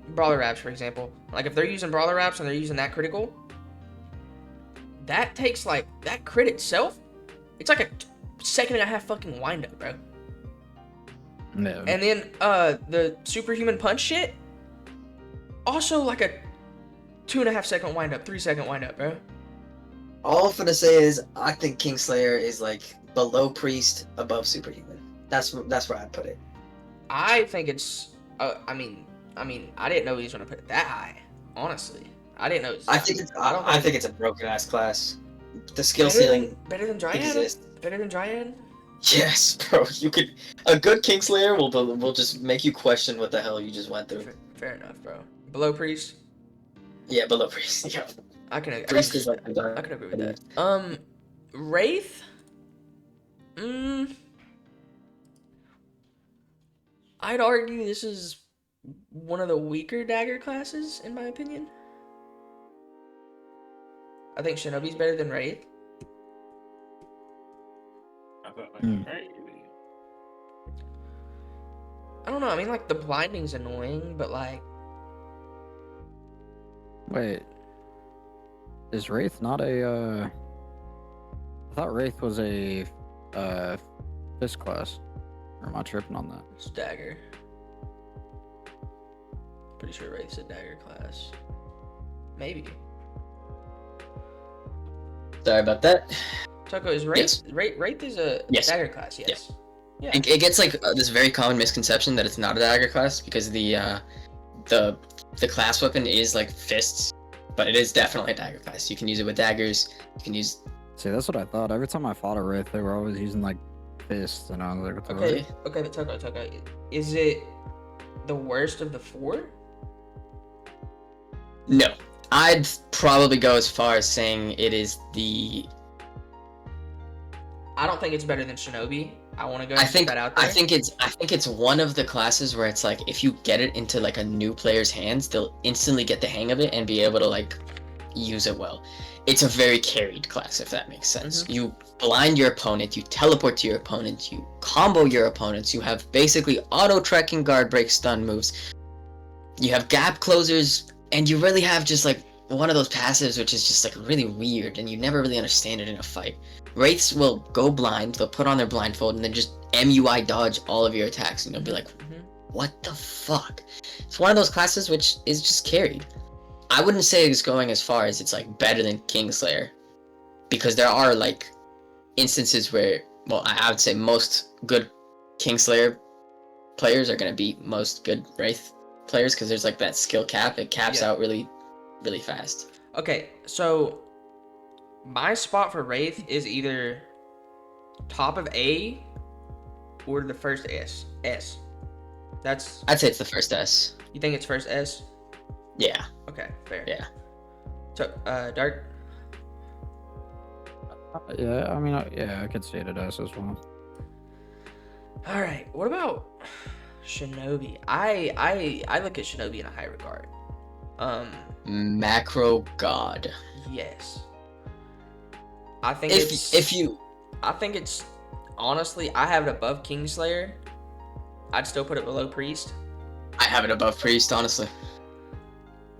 Brawler Wraps, for example. Like if they're using Brawler Wraps and they're using that critical, that takes like that crit itself. It's like a 1.5 second fucking wind up, bro.
No.
And then the Superhuman punch shit, also like a 2.5 second wind up, 3 second wind up, bro.
All I'm gonna say is I think Kingslayer is like below Priest, above Superhuman. That's where I'd put it.
I think it's. I mean, I didn't know he was gonna put it that high. Honestly, I didn't know.
I think it's a broken ass class. The skill ceiling
better than Dryad.
exists.
Better than Dryad.
Yes, bro. A good Kingslayer will just make you question what the hell you just went through.
Fair enough, bro. Below Priest.
Yeah, below Priest. Yeah.
I can agree with that. Wraith. I'd argue this is one of the weaker dagger classes, in my opinion. I think Shinobi's better than Wraith.
I thought right.
I don't know. I mean, like the blinding's annoying, but like.
Wait. Is Wraith not a, I thought Wraith was a, fist class. Or am I tripping on that?
It's dagger. Pretty sure Wraith's a dagger class. Maybe.
Sorry about that.
Toco, is Wraith,
Yes.
Wraith is a dagger class, yes. Yeah.
It gets like this very common misconception that it's not a dagger class because the class weapon is like fists, but it is definitely a dagger class. You can use it with daggers. You can use.
See, that's what I thought. Every time I fought a Wraith, they were always using like fists, and I was like, what the
Okay, but Toco, is it the worst of the 4?
No, I'd probably go as far as saying it is the.
I don't think it's better than Shinobi. I want to go
I think
that out there.
I think it's one of the classes where it's like if you get it into like a new player's hands, they'll instantly get the hang of it and be able to like use it well. It's a very carried class, if that makes sense.
Mm-hmm.
You blind your opponent, you teleport to your opponent, you combo your opponents, you have basically auto-tracking guard break stun moves. You have gap closers, and you really have just like one of those passives which is just like really weird and you never really understand it in a fight.
Wraiths will go blind, they'll put on their blindfold, and then just MUI dodge all of your attacks, and you'll be like, what the fuck? It's one of those classes which is just carried. I wouldn't say it's going as far as it's like better than Kingslayer, because there are like instances where, well, I would say most good Kingslayer players are gonna beat most good Wraith players, because there's like that skill cap. It caps out really, really fast.
Okay, so my spot for Wraith is either top of A or the first S. That's.
I'd say it's the first S.
You think it's first S?
Yeah.
Okay, fair.
Yeah.
So, Dark.
Yeah, I mean, yeah, I could see it as well.
All right. What about Shinobi? I look at Shinobi in a high regard.
Macro god.
Yes. I think I think it's honestly, I have it above Kingslayer. I'd still put it below Priest.
I have it above Priest, honestly.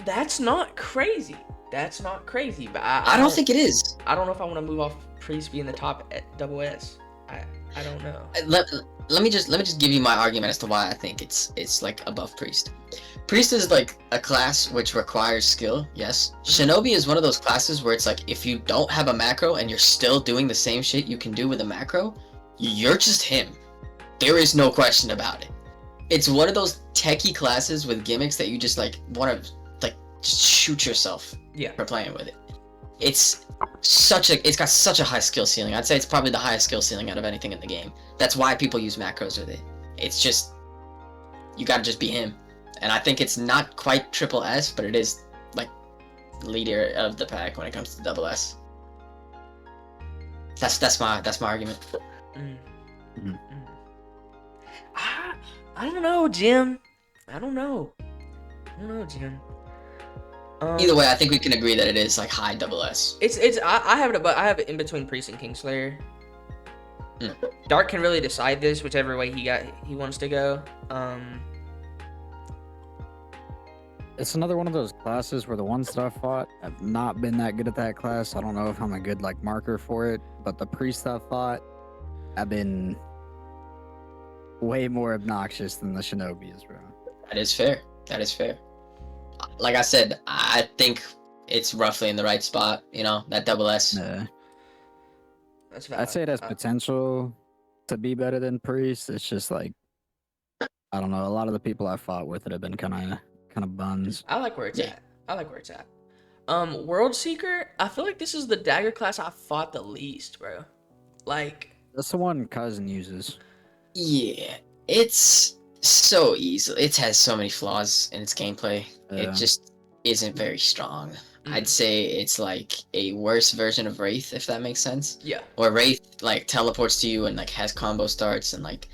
That's not crazy. That's not crazy, but
I don't think it is.
I don't know if I want to move off Priest being the top double S. I don't know.
Let me just give you my argument as to why I think it's like above Priest. Priest is like a class which requires skill, yes. Shinobi is one of those classes where it's like, if you don't have a macro and you're still doing the same shit you can do with a macro, you're just him. There is no question about it. It's one of those techie classes with gimmicks that you just like want to like just shoot yourself for playing with it. It's got such a high skill ceiling. I'd say it's probably the highest skill ceiling out of anything in the game. That's why people use macros with it. It's just, you gotta just be him. And I think it's not quite triple S, but it is like leader of the pack when it comes to double S. That's my argument.
I don't know, Jim. I don't know, Jim.
Either way, I think we can agree that it is like high double S.
I have it, but I have it in between Priest and Kingslayer. Dark can really decide this whichever way he wants to go.
It's another one of those classes where the ones that I've fought have not been that good at that class. I don't know if I'm a good like marker for it, but the priests I've fought have been way more obnoxious than the Shinobis, bro.
That is fair. That is fair. Like I said, I think it's roughly in the right spot, you know, that double S.
Yeah.
That's
I'd say it has potential to be better than Priest. It's just like, I don't know, a lot of the people I fought with it have been kind of buns.
I like where it's at. World Seeker, I feel like this is the dagger class I fought the least, bro. Like,
that's the one Cousin uses.
Yeah, it's so easy. It has so many flaws in its gameplay. It just isn't very strong. I'd say it's like a worse version of Wraith, if that makes sense.
Yeah.
Or Wraith like teleports to you and like has combo starts, and like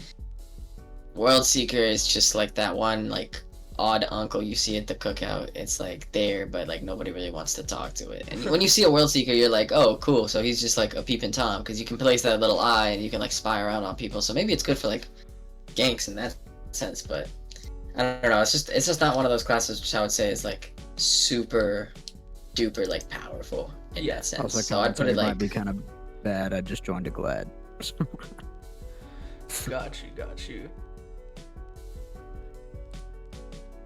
World Seeker is just like that one like odd uncle you see at the cookout. It's like there, but like nobody really wants to talk to it. And when you see a World Seeker, you're like, oh, cool. So he's just like a peeping Tom, because you can place that little eye and you can like spy around on people. So maybe it's good for like ganks in that sense, but I don't know. It's just not one of those classes which I would say is like super duper like powerful in that sense.
I was like,
so I'd put it like
might be kind of bad. I just joined a Glad.
Got you.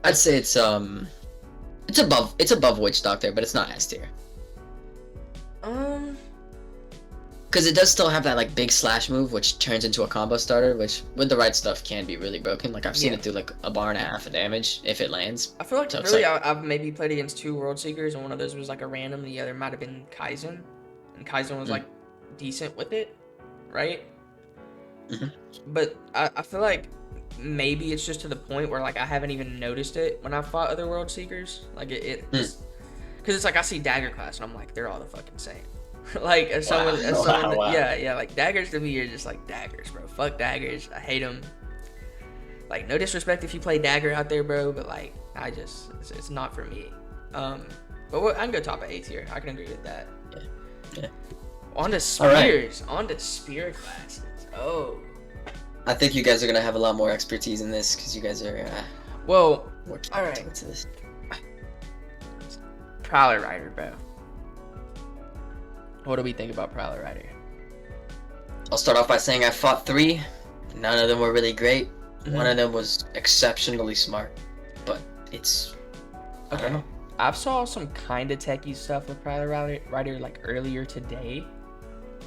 I'd say it's above Witchdoctor, but it's not S tier. Because it does still have that like big slash move, which turns into a combo starter, which with the right stuff can be really broken. Like I've seen it do like a bar and a half of damage if it lands.
I feel like
So it's
really
like-
I've maybe played against 2 World Seekers, and one of those was like a random, the other might have been Kaizen, and Kaizen was like decent with it, right? But I feel like maybe it's just to the point where like I haven't even noticed it when I fought other World Seekers. Like because it's like I see dagger class and I'm like, they're all the fucking same. Like as someone,
Wow.
yeah, like daggers to me are just like daggers, bro. Fuck daggers, I hate them. Like no disrespect if you play dagger out there, bro, but like it's not for me. But I can go top of A tier. I can agree with that.
Yeah.
On to spears. On to spear classes. Oh.
I think you guys are gonna have a lot more expertise in this because you guys are
Well,
more
all right.
into this.
Prowler Rider, bro. What do we think about Prowler Rider?
I'll start off by saying I fought 3. None of them were really great. One of them was exceptionally smart, but it's I don't know.
I've saw some kind of techie stuff with Prowler Rider like earlier today.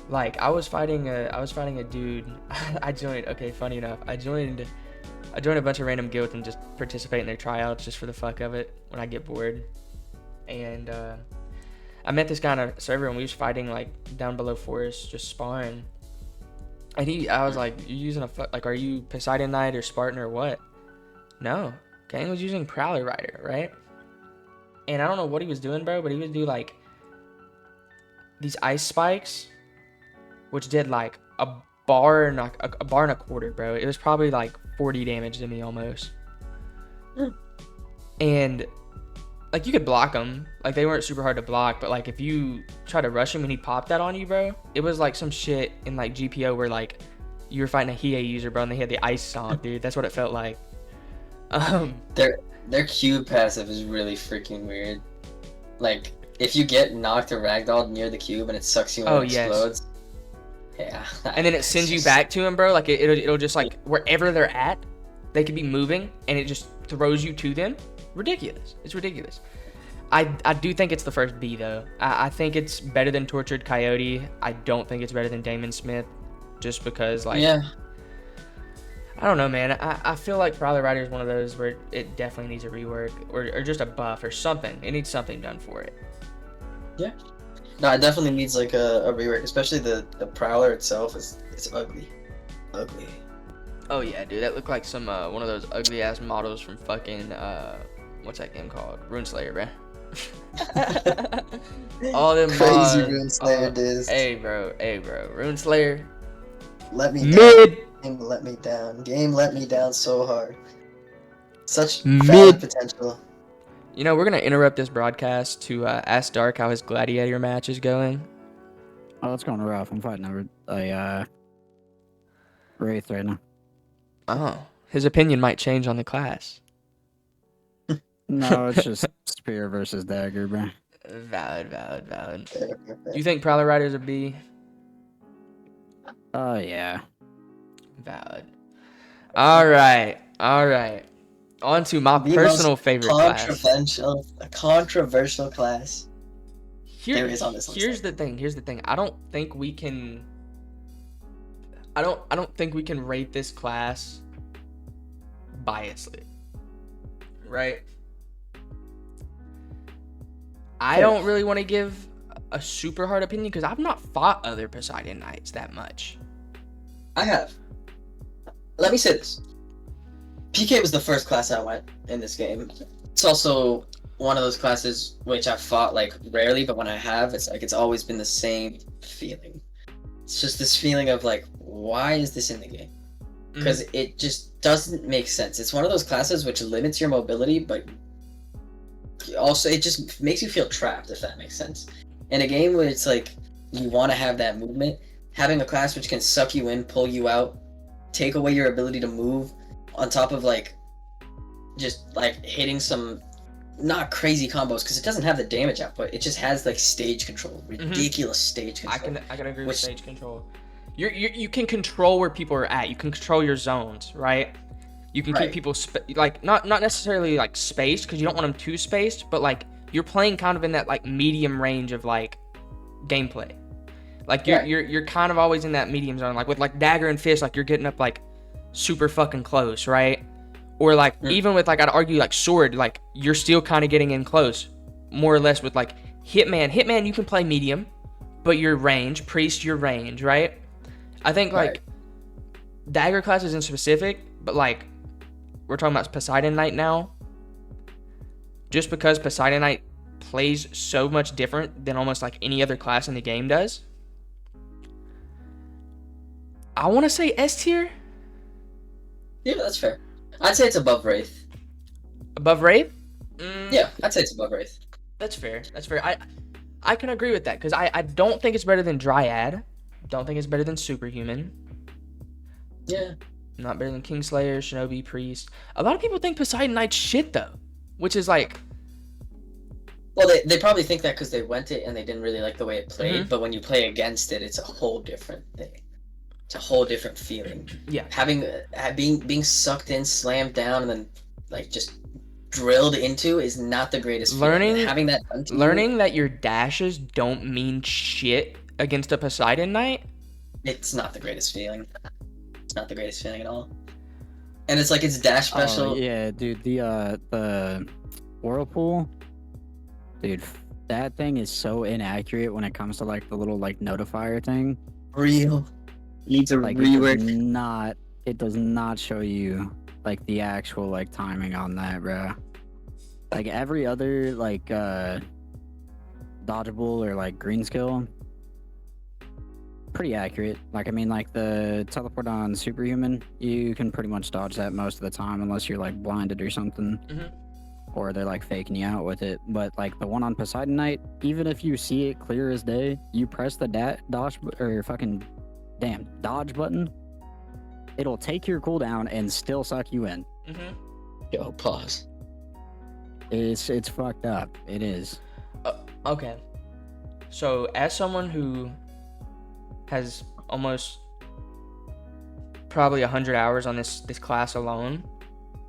Like I was fighting a dude. I joined. Okay, funny enough, I joined a bunch of random guilds and just participate in their tryouts just for the fuck of it when I get bored. And I met this guy on a server and we was fighting like down below forest, just sparring. And I was like, "You using are you Poseidon Knight or Spartan or what?" No, Gang was using Prowler Rider, right? And I don't know what he was doing, bro, but he would do like these ice spikes, which did like a bar and a quarter, bro. It was probably like 40 damage to me almost. And like you could block them, like they weren't super hard to block, but like if you try to rush him and he popped that on you, bro, it was like some shit in like GPO where like you were fighting a Hiei user, bro, and they had the ice stomp, dude. That's what it felt like.
Their Q passive is really freaking weird. Like if you get knocked or ragdolled near the cube and it sucks you in and explodes. Yeah.
And then it sends you back to him, bro. Like it'll just like wherever they're at, they could be moving, and it just throws you to them. Ridiculous. It's ridiculous. I do think it's the first B though. I think it's better than Tortured Coyote. I don't think it's better than Daemon Smith, just because like I don't know, man. I feel like Prowler Rider is one of those where it definitely needs a rework or just a buff or something. It needs something done for it.
Yeah. No, it definitely needs like a rework, especially the Prowler itself it's ugly. Ugly.
Oh yeah, dude, that looked like some one of those ugly ass models from fucking what's that game called? Runeslayer, bro. All them
crazy Runeslayer discs.
Hey bro, Runeslayer.
Let me
mid.
Down. Game let me down. Game let me down so hard. Such
mid
potential.
You know, we're gonna interrupt this broadcast to ask Dark how his gladiator match is going.
Oh, it's going rough. I'm fighting a Wraith right now.
Oh, his opinion might change on the class.
No, it's just spear versus dagger, bro.
Valid. Do you think Prowler Rider's a B?
Yeah.
Valid. All right. On to my personal favorite class.
A controversial class.
Here's the thing. I don't think we can rate this class biasly. Right? I don't really want to give a super hard opinion because I've not fought other Poseidon Knights that much.
I have. Let me say this. PK was the first class I went in this game. It's also one of those classes which I've fought like rarely, but when I have, it's like it's always been the same feeling. It's just this feeling of like, why is this in the game? Because it just doesn't make sense. It's one of those classes which limits your mobility, but also it just makes you feel trapped, if that makes sense. In a game where it's like you want to have that movement, having a class which can suck you in, pull you out, take away your ability to move, on top of like just like hitting some not crazy combos, because it doesn't have the damage output. It just has like stage control, ridiculous stage control.
I can agree with stage control. You can control where people are at. You can control your zones, right? You can keep people like not necessarily like spaced, because you don't want them too spaced, but like you're playing kind of in that like medium range of like gameplay. Like you're kind of always in that medium zone. Like with like dagger and fist, like you're getting up like super fucking close, right? Or like even with like I'd argue like sword, like you're still kind of getting in close, more or less. With like Hitman you can play medium, but your range, priest your range, right? I think like dagger classes in specific, but like we're talking about Poseidon Knight now. Just because Poseidon Knight plays so much different than almost like any other class in the game does, I want to say S tier.
Yeah, that's fair. I'd say it's above Wraith.
Above Wraith?
Yeah, I'd say it's above Wraith.
That's fair. I can agree with that, because I don't think it's better than Dryad. Don't think it's better than Superhuman.
Yeah.
Not better than Kingslayer, Shinobi, Priest. A lot of people think Poseidon Knight's shit though, which is like...
Well, they probably think that because they went it and they didn't really like the way it played, but when you play against it, it's a whole different thing. It's a whole different feeling.
Yeah.
Being sucked in, slammed down, and then like just drilled into is not the greatest
Learning
feeling. Having that done to you,
learning that your dashes don't mean shit against a Poseidon Knight.
it's not the greatest feeling. It's not the greatest feeling at all. And it's like it's dash special.
Oh, yeah, dude, the whirlpool, dude, that thing is so inaccurate when it comes to like the little like notifier thing.
Real. You need to
Like
rework.
it does not show you like the actual like timing on that, bro. Like every other like dodgeable or like green skill, pretty accurate. Like I mean, like the teleport on Superhuman, you can pretty much dodge that most of the time unless you're like blinded or something, or they're like faking you out with it. But like the one on Poseidon Knight, even if you see it clear as day, you press the dodge or fucking dodge button, it'll take your cooldown and still suck you in.
Yo, pause.
It's fucked up. It is.
Okay. So as someone who has almost probably 100 hours on this class alone,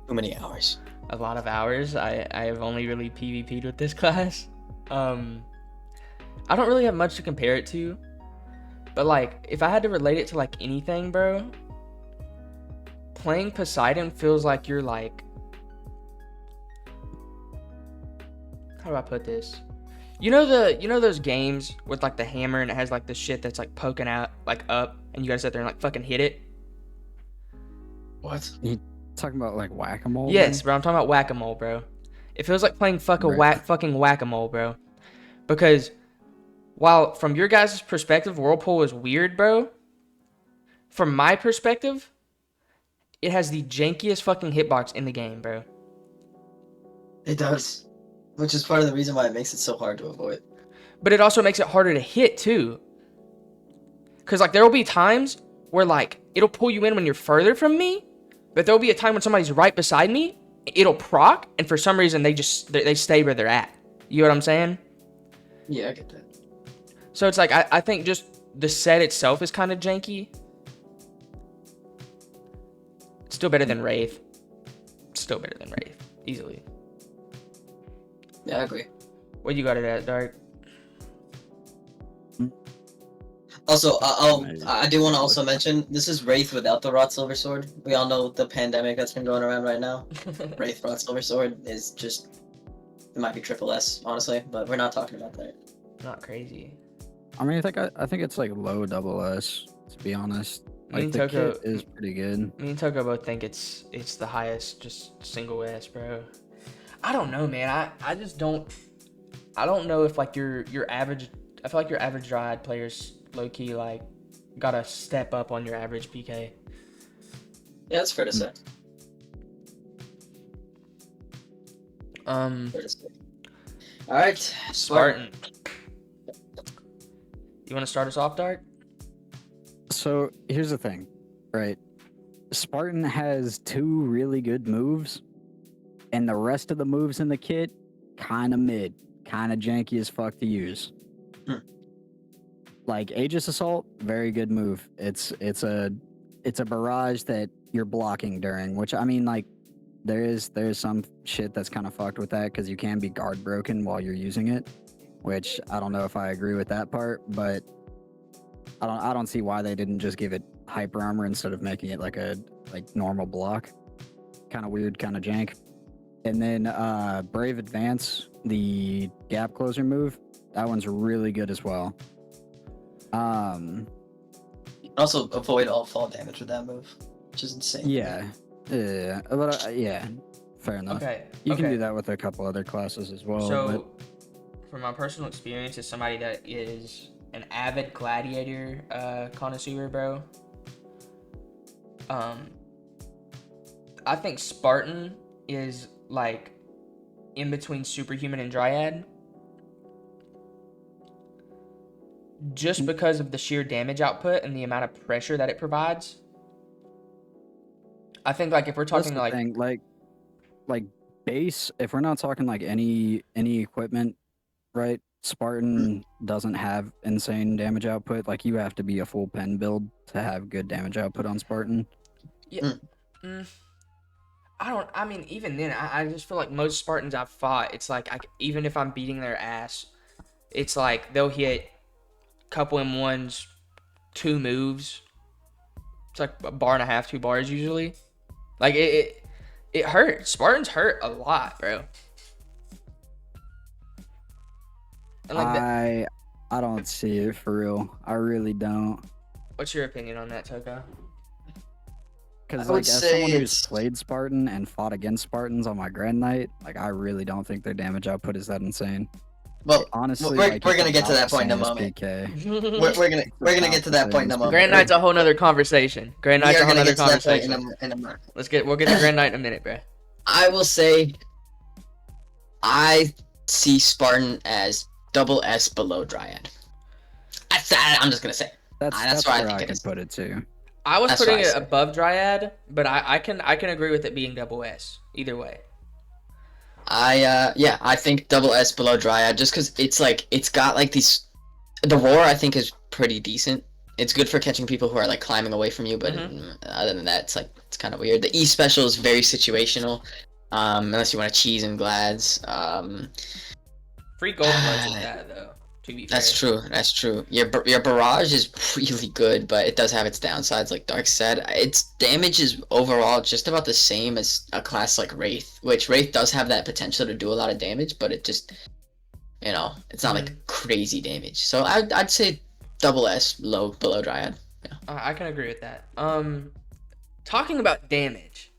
Too many hours.
a lot of hours, I have only really PvP'd with this class. I don't really have much to compare it to, but like if I had to relate it to like anything, bro, playing Poseidon feels like you're like, how do I put this? You know those games with like the hammer and it has like the shit that's like poking out like up and you gotta sit there and like fucking hit it?
What?
Talking about like whack-a-mole?
Yes, bro, I'm talking about whack-a-mole, bro. It feels like playing fucking whack-a-mole, bro. Because while from your guys' perspective, Whirlpool is weird, bro, from my perspective, it has the jankiest fucking hitbox in the game, bro.
It does. Which is part of the reason why it makes it so hard to avoid.
But it also makes it harder to hit, too. Because, like, there will be times where, like, it'll pull you in when you're further from me, but there'll be a time when somebody's right beside me, it'll proc, and for some reason, they stay where they're at. You know what I'm saying?
Yeah, I get that.
So it's like, I think just the set itself is kind of janky. It's still better than Wraith. Still better than Wraith. Easily.
Yeah, I agree.
What you got it at, Dark?
Also, I do want to also mention, this is Wraith without the Wrought Silver Sword. We all know the pandemic that's been going around right now. Wraith Wrought Silver Sword is just, it might be triple S, honestly, but we're not talking about that.
Not crazy.
I mean, I think it's like low double S, to be honest.
Me
Like
and
the
Toco
kit is pretty good.
Me and Toco both think it's the highest, just single S, bro. I don't know, man. I just don't. I don't know if like your average. I feel like your average Dryad players low key like gotta step up on your average PK.
Yeah, that's fair to say. Fair to say. All right,
Spartan. You want to start us off, Dark?
So here's the thing, right? Spartan has 2 really good moves, and the rest of the moves in the kit, kind of mid, kind of janky as fuck to use. Like Aegis Assault, very good move. It's a barrage that you're blocking during, which I mean, like there's some shit that's kind of fucked with that because you can be guard broken while you're using it, which I don't know if I agree with that part, but I don't see why they didn't just give it hyper armor instead of making it like a normal block. Kind of weird, kind of jank. And then Brave Advance, the gap closer move, that one's really good as well.
Also, avoid all fall damage with that move, which is insane.
Yeah, but yeah, fair enough.
Okay.
You can do that with a couple other classes as well.
So, from my personal experience as somebody that is an avid gladiator connoisseur, bro, I think Spartan is like in between Superhuman and Dryad, just because of the sheer damage output and the amount of pressure that it provides. I think like if we're talking
like thing, like base, if we're not talking like any equipment, right? Spartan doesn't have insane damage output. Like you have to be a full pen build to have good damage output on Spartan.
Yeah. I mean, even then, I just feel like most Spartans I've fought, it's like, even if I'm beating their ass, it's like they'll hit a couple M1s, 2 moves. It's like a bar and a half, 2 bars usually. Like, it hurts. Spartans hurt a lot, bro. And like
I don't see it for real. I really don't.
What's your opinion on that, Toco?
Because
I would
like as
say
someone who's
it's-
played Spartan and fought against Spartans on my Grand Knight, like I really don't think their damage output is that insane.
Well,
Honestly,
we're
like,
gonna
it's
get to
about
that point in a
the same
moment.
as PK.
We're gonna get to that point in a moment.
Grand Knight's a whole nother conversation. Grand
We
Knight's
are
a whole
gonna
nother
get to that point
conversation.
in a moment.
We'll get to Grand Knight in a minute, bro.
I will say, I see Spartan as double S below Dryad. I'm just gonna say.
That's
where I
where
think
I
it
could
is.
put it too.
I was
That's
putting
what I
it
said.
above Dryad, but I can agree with it being double S either way.
I think double S below Dryad just because it's like it's got like these. The roar I think is pretty decent. It's good for catching people who are like climbing away from you, but other than that, it's kind of weird. The E special is very situational, unless you want to cheese and glads.
Free gold floods is that though. To be fair.
That's true. Your barrage is really good, but it does have its downsides, like Dark said. Its damage is overall just about the same as a class like Wraith, which Wraith does have that potential to do a lot of damage, but it just, it's not like crazy damage. So I'd say double S below Dryad. Yeah.
I can agree with that. Talking about damage.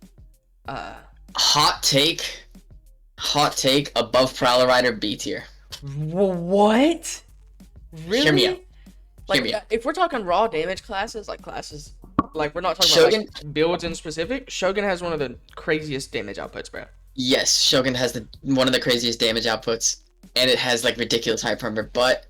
Hot take above Prowler Rider B tier.
What? Really?
Hear me out.
Like,
Hear me out.
if we're talking raw damage classes, like we're not talking
Shogun?
about like, builds in specific. Shogun has one of the craziest damage outputs, bro.
Yes, Shogun has one of the craziest damage outputs, and it has like ridiculous high permber, but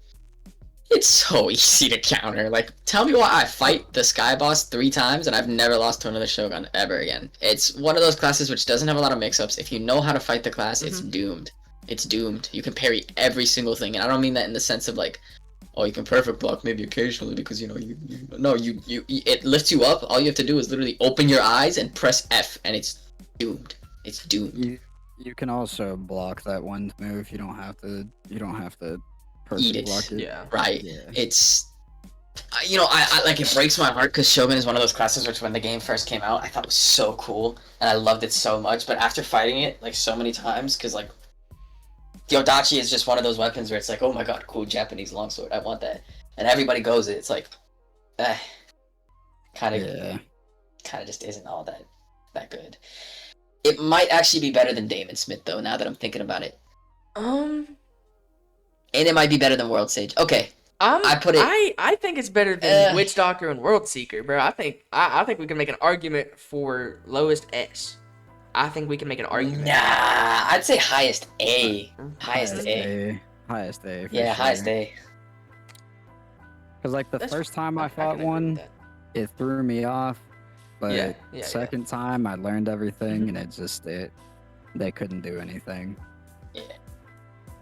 it's so easy to counter. Like, tell me why I fight the Sky Boss 3 times and I've never lost to another Shogun ever again. It's one of those classes which doesn't have a lot of mix-ups. If you know how to fight the class, it's doomed. It's doomed. You can parry every single thing, and I don't mean that in the sense of like, oh, you can perfect block maybe occasionally because it lifts you up. All you have to do is literally open your eyes and press F, and it's doomed. It's doomed.
You can also block that one move. You don't have to
Eat it.
block it.
Yeah.
Right.
Yeah.
It's I like, it breaks my heart because Shogun is one of those classes which when the game first came out I thought was so cool and I loved it so much, but after fighting it like so many times, because like the Odachi is just one of those weapons where it's like, oh my god, cool Japanese longsword, I want that, and everybody goes it. It's like, kind of just isn't all that good. It might actually be better than Daemon Smith though, now that I'm thinking about it. And it might be better than World Sage. Okay. I put it.
I think it's better than Witchdoctor and World Seeker, bro. I think we can make an argument for lowest S. I think we can make an argument.
Nah, I'd say highest A. Highest A.
Highest A. For
Yeah,
sure.
highest A.
Because like the
That's-
first time I
can
fought
agree
one,
with that.
it threw me off. But
Yeah,
second time I learned everything, and they couldn't do anything.
Yeah.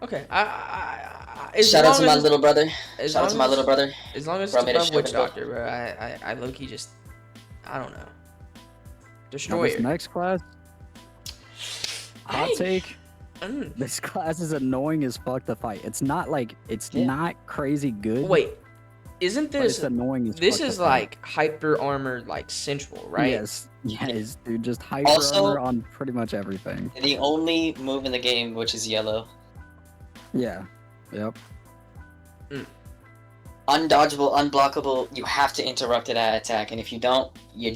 Okay. As
Shout out to
long
my
as-
little brother.
as
Shout out
long
to my
as-
little brother.
As long as
Bro
it's
made a
above
Shogun
Witchdoctor, bro, I low-key just, I don't know.
Now
Destroyer.
this next class, hot
Hey.
take.
Mm.
This class is annoying as fuck to fight. It's not like not crazy good.
Wait, isn't
but it's
this?
annoying as
This
fuck
is
to fight.
like hyper armor, like central, right?
Yes, dude. Just hyper
Also-
armor on pretty much everything.
The only move in the game which is yellow.
Yeah. Yep.
Undodgeable, unblockable. You have to interrupt it at attack, and if you don't, you're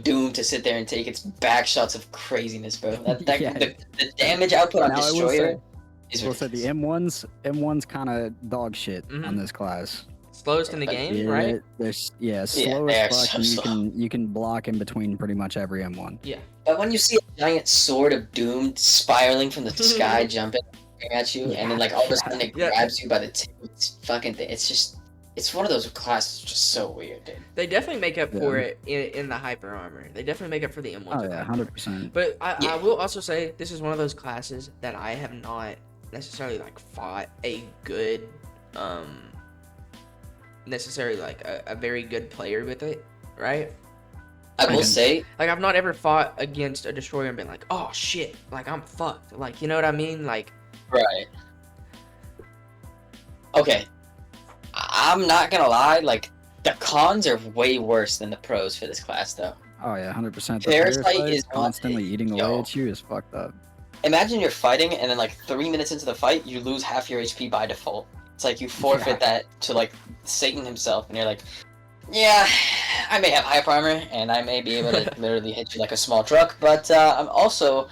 doomed to sit there and take its back shots of craziness, bro.
Yeah.
The damage output on
Now, I will
Destroyer is
We'll say the
ridiculous.
M1's kind of dog shit
Mhm.
on this class.
Slowest in the game,
Yeah,
right?
They're
Yeah,
slow
they are
as fuck.
so
And
slow.
you can block in between pretty much every M1.
But when you see a giant sword of doom spiraling from the sky, jumping at you, and then like all of a sudden it
Yeah.
grabs you by the tip, it's fucking thing. It's one of those classes just so weird, dude.
They definitely make up for
Yeah.
it in the hyper armor. They definitely make up for the M1.
Oh yeah, 100%.
But
Yeah.
I will also say this is one of those classes that I have not necessarily like fought a good, necessarily like a very good player with it, right?
I will say,
Like I've not ever fought against a destroyer and been like, oh shit, like I'm fucked. Like, you know what I mean? Like,
right. Okay. I'm not gonna lie, like, the cons are way worse than the pros for this class, though.
Oh yeah, 100%. The
Parasite
Parasite
is
constantly eating away
yo.
at you is fucked up.
Imagine you're fighting, and then, like, 3 minutes into the fight, you lose half your HP by default. It's like you forfeit that to, like, Satan himself, and you're like, yeah, I may have hype armor, and I may be able to literally hit you like a small truck, but I'm also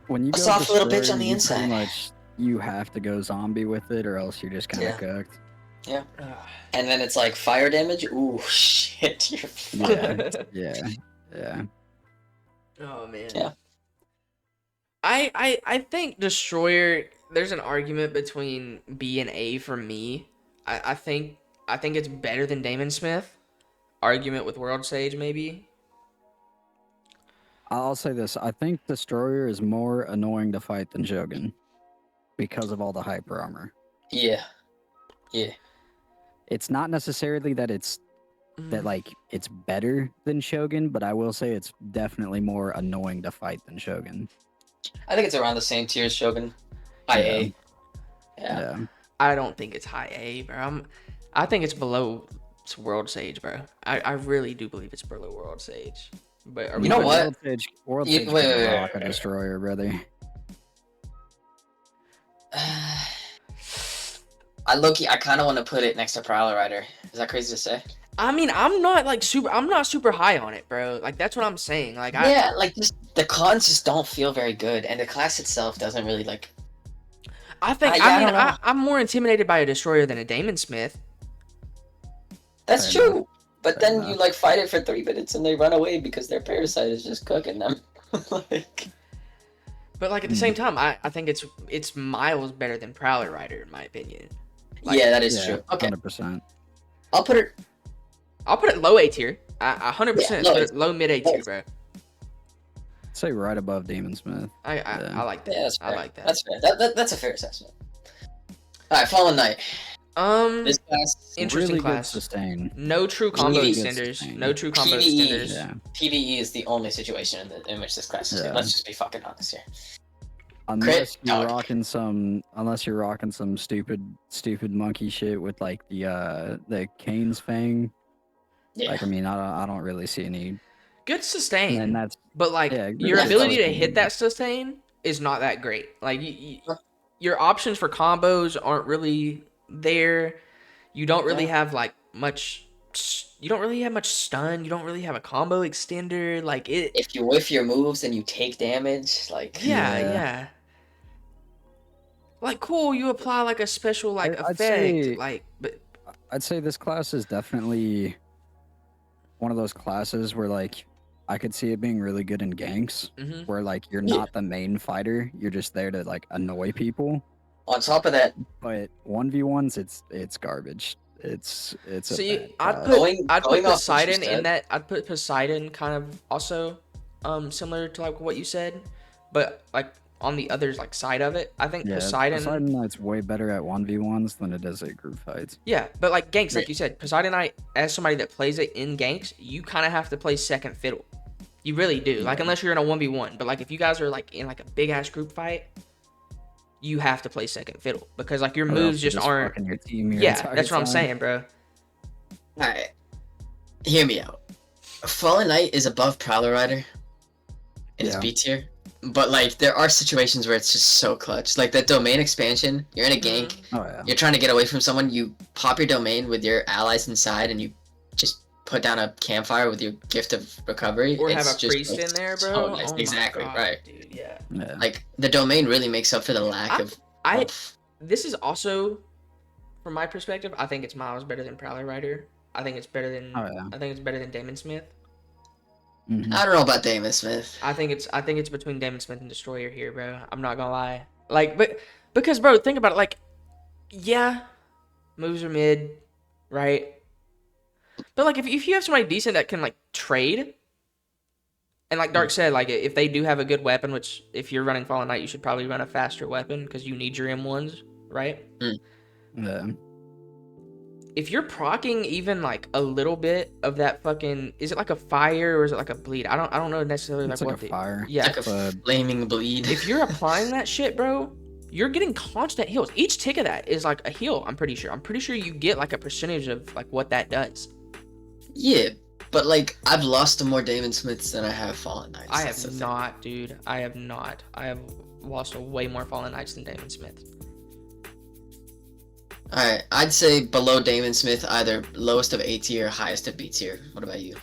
When you
a
go
soft little bitch
destroyer,
on the
you
inside.
pretty much you have to go zombie with it, or else you're just kind of cooked.
Yeah. And then it's like fire damage. Ooh, shit, you're fucked.
Yeah.
Oh man.
Yeah.
I think destroyer. There's an argument between B and A for me. I think it's better than Daemon Smith. Argument with World Sage maybe.
I'll say this: I think Destroyer is more annoying to fight than Shogun because of all the hyper armor.
Yeah. Yeah.
It's not necessarily that it's it's better than Shogun, but I will say it's definitely more annoying to fight than Shogun.
I think it's around the same tier as Shogun. IA. Yeah.
I don't think it's high A, bro. I think it's below World Sage, bro. I really do believe it's below World Sage. But are we
You know
putting-
what?
World
You-
Sage
wait,
can
wait,
rock a Destroyer, brother.
I kind of want to put it next to Prowler Rider. Is that crazy to say?
I mean, I'm not super high on it, bro. Like that's what I'm saying. Like
Yeah, like just the cons just don't feel very good, and the class itself doesn't really like.
I think
yeah, I don't know.
I'm more intimidated by a destroyer than a Daemon Smith.
That's
Fair
true, but
Fair
then
enough.
you like fight it for 3 minutes and they run away because their parasite is just cooking them. Like,
But like at the same time, I think it's miles better than Prowler Rider in my opinion. Like,
yeah, that is true. Okay,
100%.
I'll put it.
I'll put it low A tier. 100%
low
put
A.
it low mid A tier, bro.
Say right above Demon Smith.
I like that.
Yeah, that's fair.
I like that.
That's fair. That's a fair assessment. All right, Fallen Knight. This class,
Interesting
really
class.
Good sustain.
No true combo
Really
good
extenders.
sustain.
No true combo
PvE.
extenders.
Yeah.
PvE is the only situation in which this class is good.
Yeah.
Let's just be fucking honest here.
Unless you're
dog.
rocking some stupid monkey shit with like the Kane's Fang.
Yeah.
Like I mean I don't really see any.
Good sustain.
And that's
But like
Yeah,
your
yeah,
ability to
sustain.
hit that sustain is not that great. Like your options for combos aren't really there. You don't really have like much. You don't really have much stun. You don't really have a combo extender. Like it.
If you whiff your moves, then you take damage. Like
Yeah. Like cool, you apply like a special like
I'd
effect.
say-
Like, but
I'd say this class is definitely one of those classes where like I could see it being really good in ganks,
mhm.
where like you're
Yeah.
not the main fighter, you're just there to like annoy people.
on top of that,
But 1v1s, it's garbage. It's a
See,
bad
I'd
class.
put
Going off what you
Poseidon in
said-
that. I'd put Poseidon kind of also, similar to like what you said, but like on the other like side of it, I think Poseidon.
Knight's way better at 1v1s than it is at group fights.
Yeah, but like ganks, like
Yeah.
you said, Poseidon Knight, as somebody that plays it in ganks, you kind of have to play second fiddle. You really do. Like
Yeah.
unless you're in a 1v1, but like if you guys are like in like a big ass group fight, you have to play second fiddle because like your
Or else
moves
you're
just aren't.
fucking your team your
Yeah,
entire
that's what I'm
time.
saying, bro.
Alright. Hear me out. Fallen Knight is above Prowler Rider in its
Yeah.
B tier. But like there are situations where it's just so clutch. Like that domain expansion, you're in a gank,
Oh yeah.
you're trying to get away from someone, you pop your domain with your allies inside and you just put down a campfire with your gift of recovery.
Or have
It's
a
just,
priest
like,
in there, bro.
so nice.
Oh my
Exactly,
God,
right.
dude. Yeah.
Yeah.
Like the domain really makes up for the lack of
This is also, from my perspective, I think it's miles better than Prowler Rider. I think it's better than.
Oh, yeah.
I think it's better than Daemon Smith.
Mhm.
I don't know about Daemon Smith.
I think it's between Daemon Smith and Destroyer here, bro. I'm not gonna lie. Like, because bro, think about it. Like, yeah, moves are mid, right? But like, if you have somebody decent that can like trade, And like Dark said, like if they do have a good weapon, which if you're running Fallen Knight, you should probably run a faster weapon because you need your M1s, right?
Yeah.
If you're proccing even like a little bit of that fucking, is it like a fire or is it like a bleed? I don't know necessarily
It's like a fire.
Yeah.
Like a flaming bleed.
If you're applying that shit, bro, you're getting constant heals. Each tick of that is like a heal. I'm pretty sure you get like a percentage of like what that does.
Yeah, but like I've lost to more Daemon Smiths than I have Fallen Knights.
I have not, dude. I have not. I have lost way more Fallen Knights than Daemon Smith.
Alright, I'd say below Daemon Smith, either lowest of A tier, highest of B tier. What about you?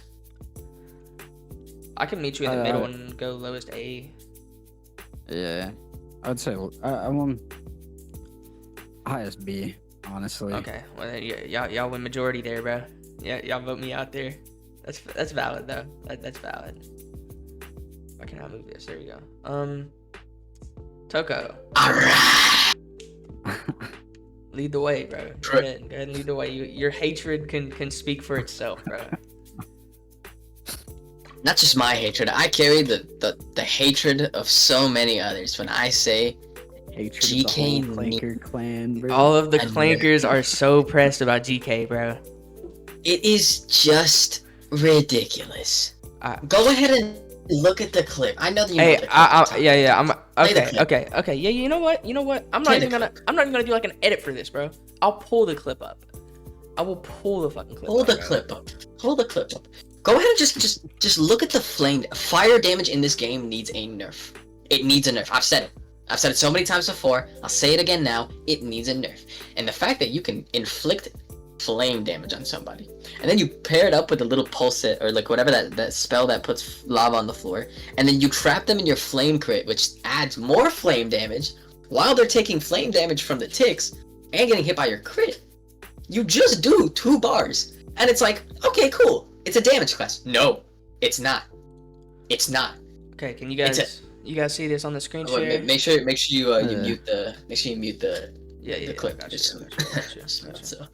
I can meet you in the middle and go lowest A.
Yeah. I'd say I want highest B, honestly.
Okay, well then y'all win majority there, bro. Yeah, y'all vote me out there. That's valid though. That's valid. Why can't I move this? There we go. Toco.
Alright!
Lead the way, bro. Go ahead and lead the way. Your hatred can speak for itself, bro.
Not just my hatred. I carry the hatred of so many others. When I say
Hatred
GK
of the whole Clanker clan, bro.
All of the
I
clankers are so pressed about GK, bro.
it is just ridiculous. Go ahead and look at the clip. I know that you know the clip.
Yeah. I'm
Play the
okay. Yeah, you know what? I'm not
Play
even
the
gonna do like an edit for this, bro. I'll pull the clip up. I will pull the fucking clip.
Hold
up,
the
bro.
clip up. Hold the clip up. Go ahead and just look at the flame. Fire damage in this game needs a nerf. It needs a nerf. I've said it so many times before. I'll say it again now. It needs a nerf. And the fact that you can inflict flame damage on somebody, and then you pair it up with a little pulse it, or like whatever that spell that puts lava on the floor, and then you trap them in your flame crit, which adds more flame damage while they're taking flame damage from the ticks and getting hit by your crit. You just do 2 bars, and it's like, okay, cool. It's a damage class. No, it's not. It's not.
Okay, can you guys see this on the screen share?
Make sure you mute the
the
clip.
Gotcha.
So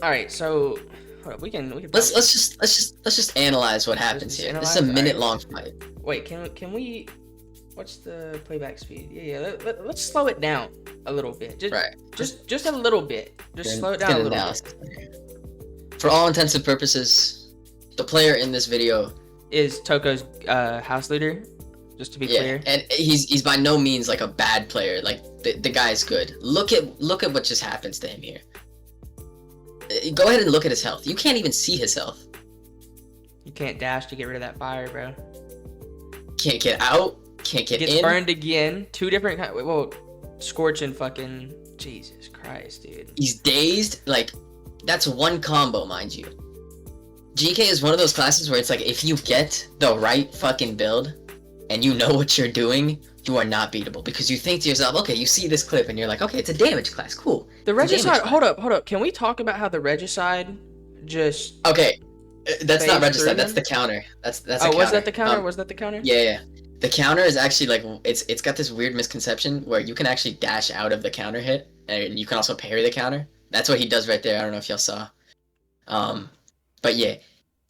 All right, so hold up, we can
let's just analyze what happens here. This is a minute-long fight.
Wait, can we? What's the playback speed? Yeah. Let's slow it down a little bit. Just a little bit. Just slow it down a little bit.
For all intents and purposes, the player in this video
is Toco's house leader. Just to be clear.
And he's by no means like a bad player. Like the guy's good. Look at what just happens to him here. Go ahead and look at his health. You can't even see his health.
You can't dash to get rid of that fire, bro.
Can't get out. Can't get
Gets
in.
burned again. 2 different kinds. Well, Scorch and fucking Jesus Christ, dude.
He's dazed. Like, that's one combo, mind you. GK is one of those classes where it's like, if you get the right fucking build and you know what you're doing, you are not beatable, because you think to yourself, okay, you see this clip and you're like, okay, it's a damage class, cool.
The Regicide, hold up. Can we talk about how the Regicide just...
Okay, that's not
phased
Regicide,
through
that's
them?
the counter. That's a
Oh,
counter.
was that the counter? Was that the counter?
Yeah. The counter is actually like, it's got this weird misconception where you can actually dash out of the counter hit, and you can also parry the counter. That's what he does right there. I don't know if y'all saw. But yeah.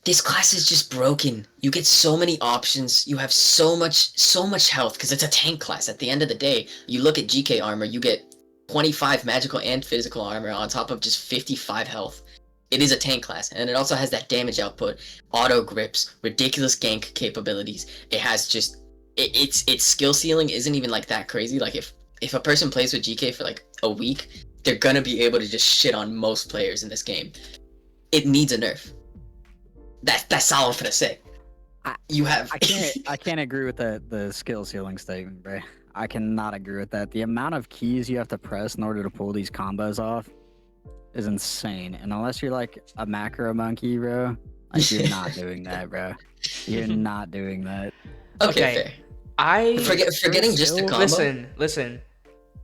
This class is just broken. You get so many options. You have so much health, because it's a tank class. At the end of the day, you look at GK armor, you get 25 magical and physical armor on top of just 55 health. It is a tank class, and it also has that damage output, auto grips, ridiculous gank capabilities. It has just its skill ceiling isn't even like that crazy. Like if a person plays with GK for like a week, they're gonna be able to just shit on most players in this game. It needs a nerf. That's all I'm gonna say. I
can't agree with the skill ceiling statement, bro. I cannot agree with that. The amount of keys you have to press in order to pull these combos off is insane. And unless you're like a macro monkey, bro, like you're not doing that, bro. You're not doing that.
Okay. Fair. Forgetting just the combo.
Listen.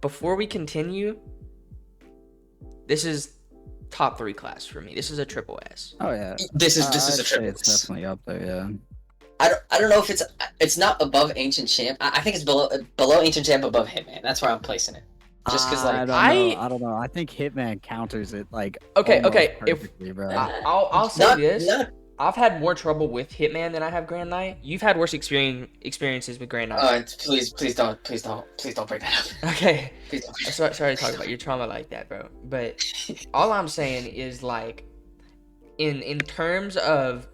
Before we continue, this is top 3 class for me. This is a triple S.
Oh yeah.
This is a triple.
It's definitely up there, yeah.
I don't know if it's not above Ancient Champ. I think it's below Ancient Champ, above Hitman. That's where I'm placing it. Just because like
I don't know. I think Hitman counters it like
okay.
perfectly, bro.
I'll say this. I've had more trouble with Hitman than I have Grand Knight. You've had worse experiences with Grand Knight.
Please don't break that up.
Okay.
Please don't.
I'm sorry to talk about your trauma like that, bro. But all I'm saying is like, in terms of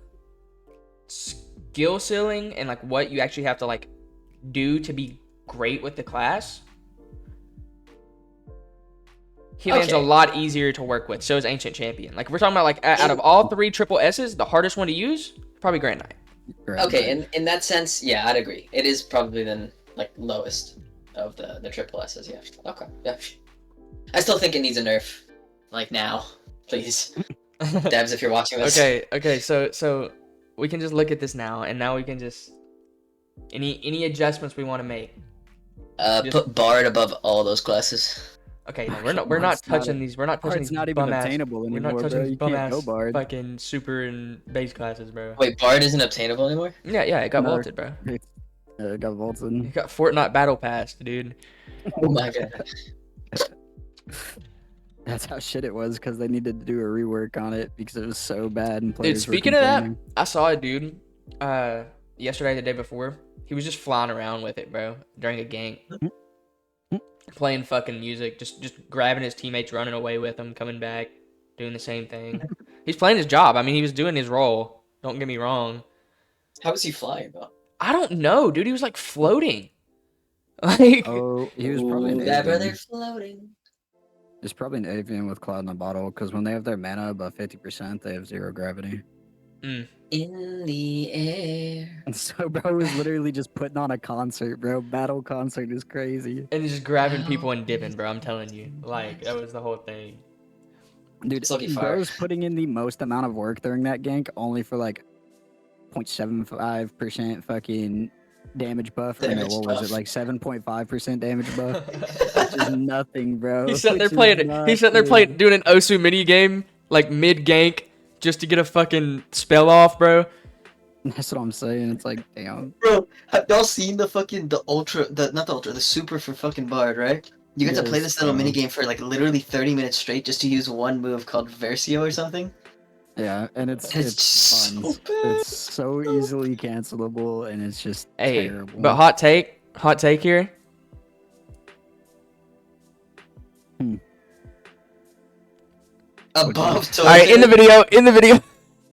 skill ceiling and like what you actually have to like do to be great with the class, Hitman's a lot easier to work with. So is Ancient Champion. Like, we're talking about like out of all 3 triple S's, the hardest one to use, probably Grand Knight.
Okay, in that sense, yeah, I'd agree. It is probably the like lowest of the triple S's. Yeah. Okay. Yeah. I still think it needs a nerf, like now, please. Devs, if you're watching this.
Okay. So we can just look at this now, and now we can just any adjustments we want to make.
Put Bard above all those classes.
Okay, no, we're not touching these. We're not touching these.
It's not even obtainable anymore,
We're not touching
bro.
these
You
bum
can't go
ass
Bard.
fucking super and base classes, bro.
Wait, Bard isn't obtainable anymore?
Yeah, it got
No.
vaulted, bro.
It got vaulted.
It got Fortnite Battle Pass, dude.
Oh my god.
That's how shit it was because they needed to do a rework on it because it was so bad. And
Dude,
players were
speaking of that,
complaining.
I saw a dude yesterday, the day before. He was just flying around with it, bro, during a gank. Playing fucking music, just grabbing his teammates, running away with them, coming back, doing the same thing. He's playing his job. I mean, he was doing his role. Don't get me wrong.
How was he flying though?
I don't know, dude. He was like floating. Like,
Oh, he was probably an
that brother
avian.
floating.
He's probably an avian with Cloud in a bottle because when they have their mana above 50%, they have 0 gravity.
In the air.
And so, bro was literally just putting on a concert, bro. Battle concert is crazy.
and he's just grabbing people and dipping, bro. I'm telling you, like that was the whole thing.
Dude,
It's lucky fire.
bro was putting in the most amount of work during that gank only for like 0.75% fucking damage buff. Or no,
Damage
what was
buff.
it? Like 7.5% damage buff? Which is nothing, bro.
He's sitting there
Which is
playing. He's sitting there playing,
nothing.
doing an Osu mini game like mid gank just to get a fucking spell off, bro.
That's what I'm saying. It's like, damn.
Bro, have y'all seen the super for fucking Bard, right? You get to play
Yes,
this little
bro.
minigame for like literally 30 minutes straight just to use one move called Versio or something.
Yeah, and it's
So
fun.
bad.
It's so easily cancelable, and it's just
Hey,
terrible.
but hot take here.
Above
All right, in the video.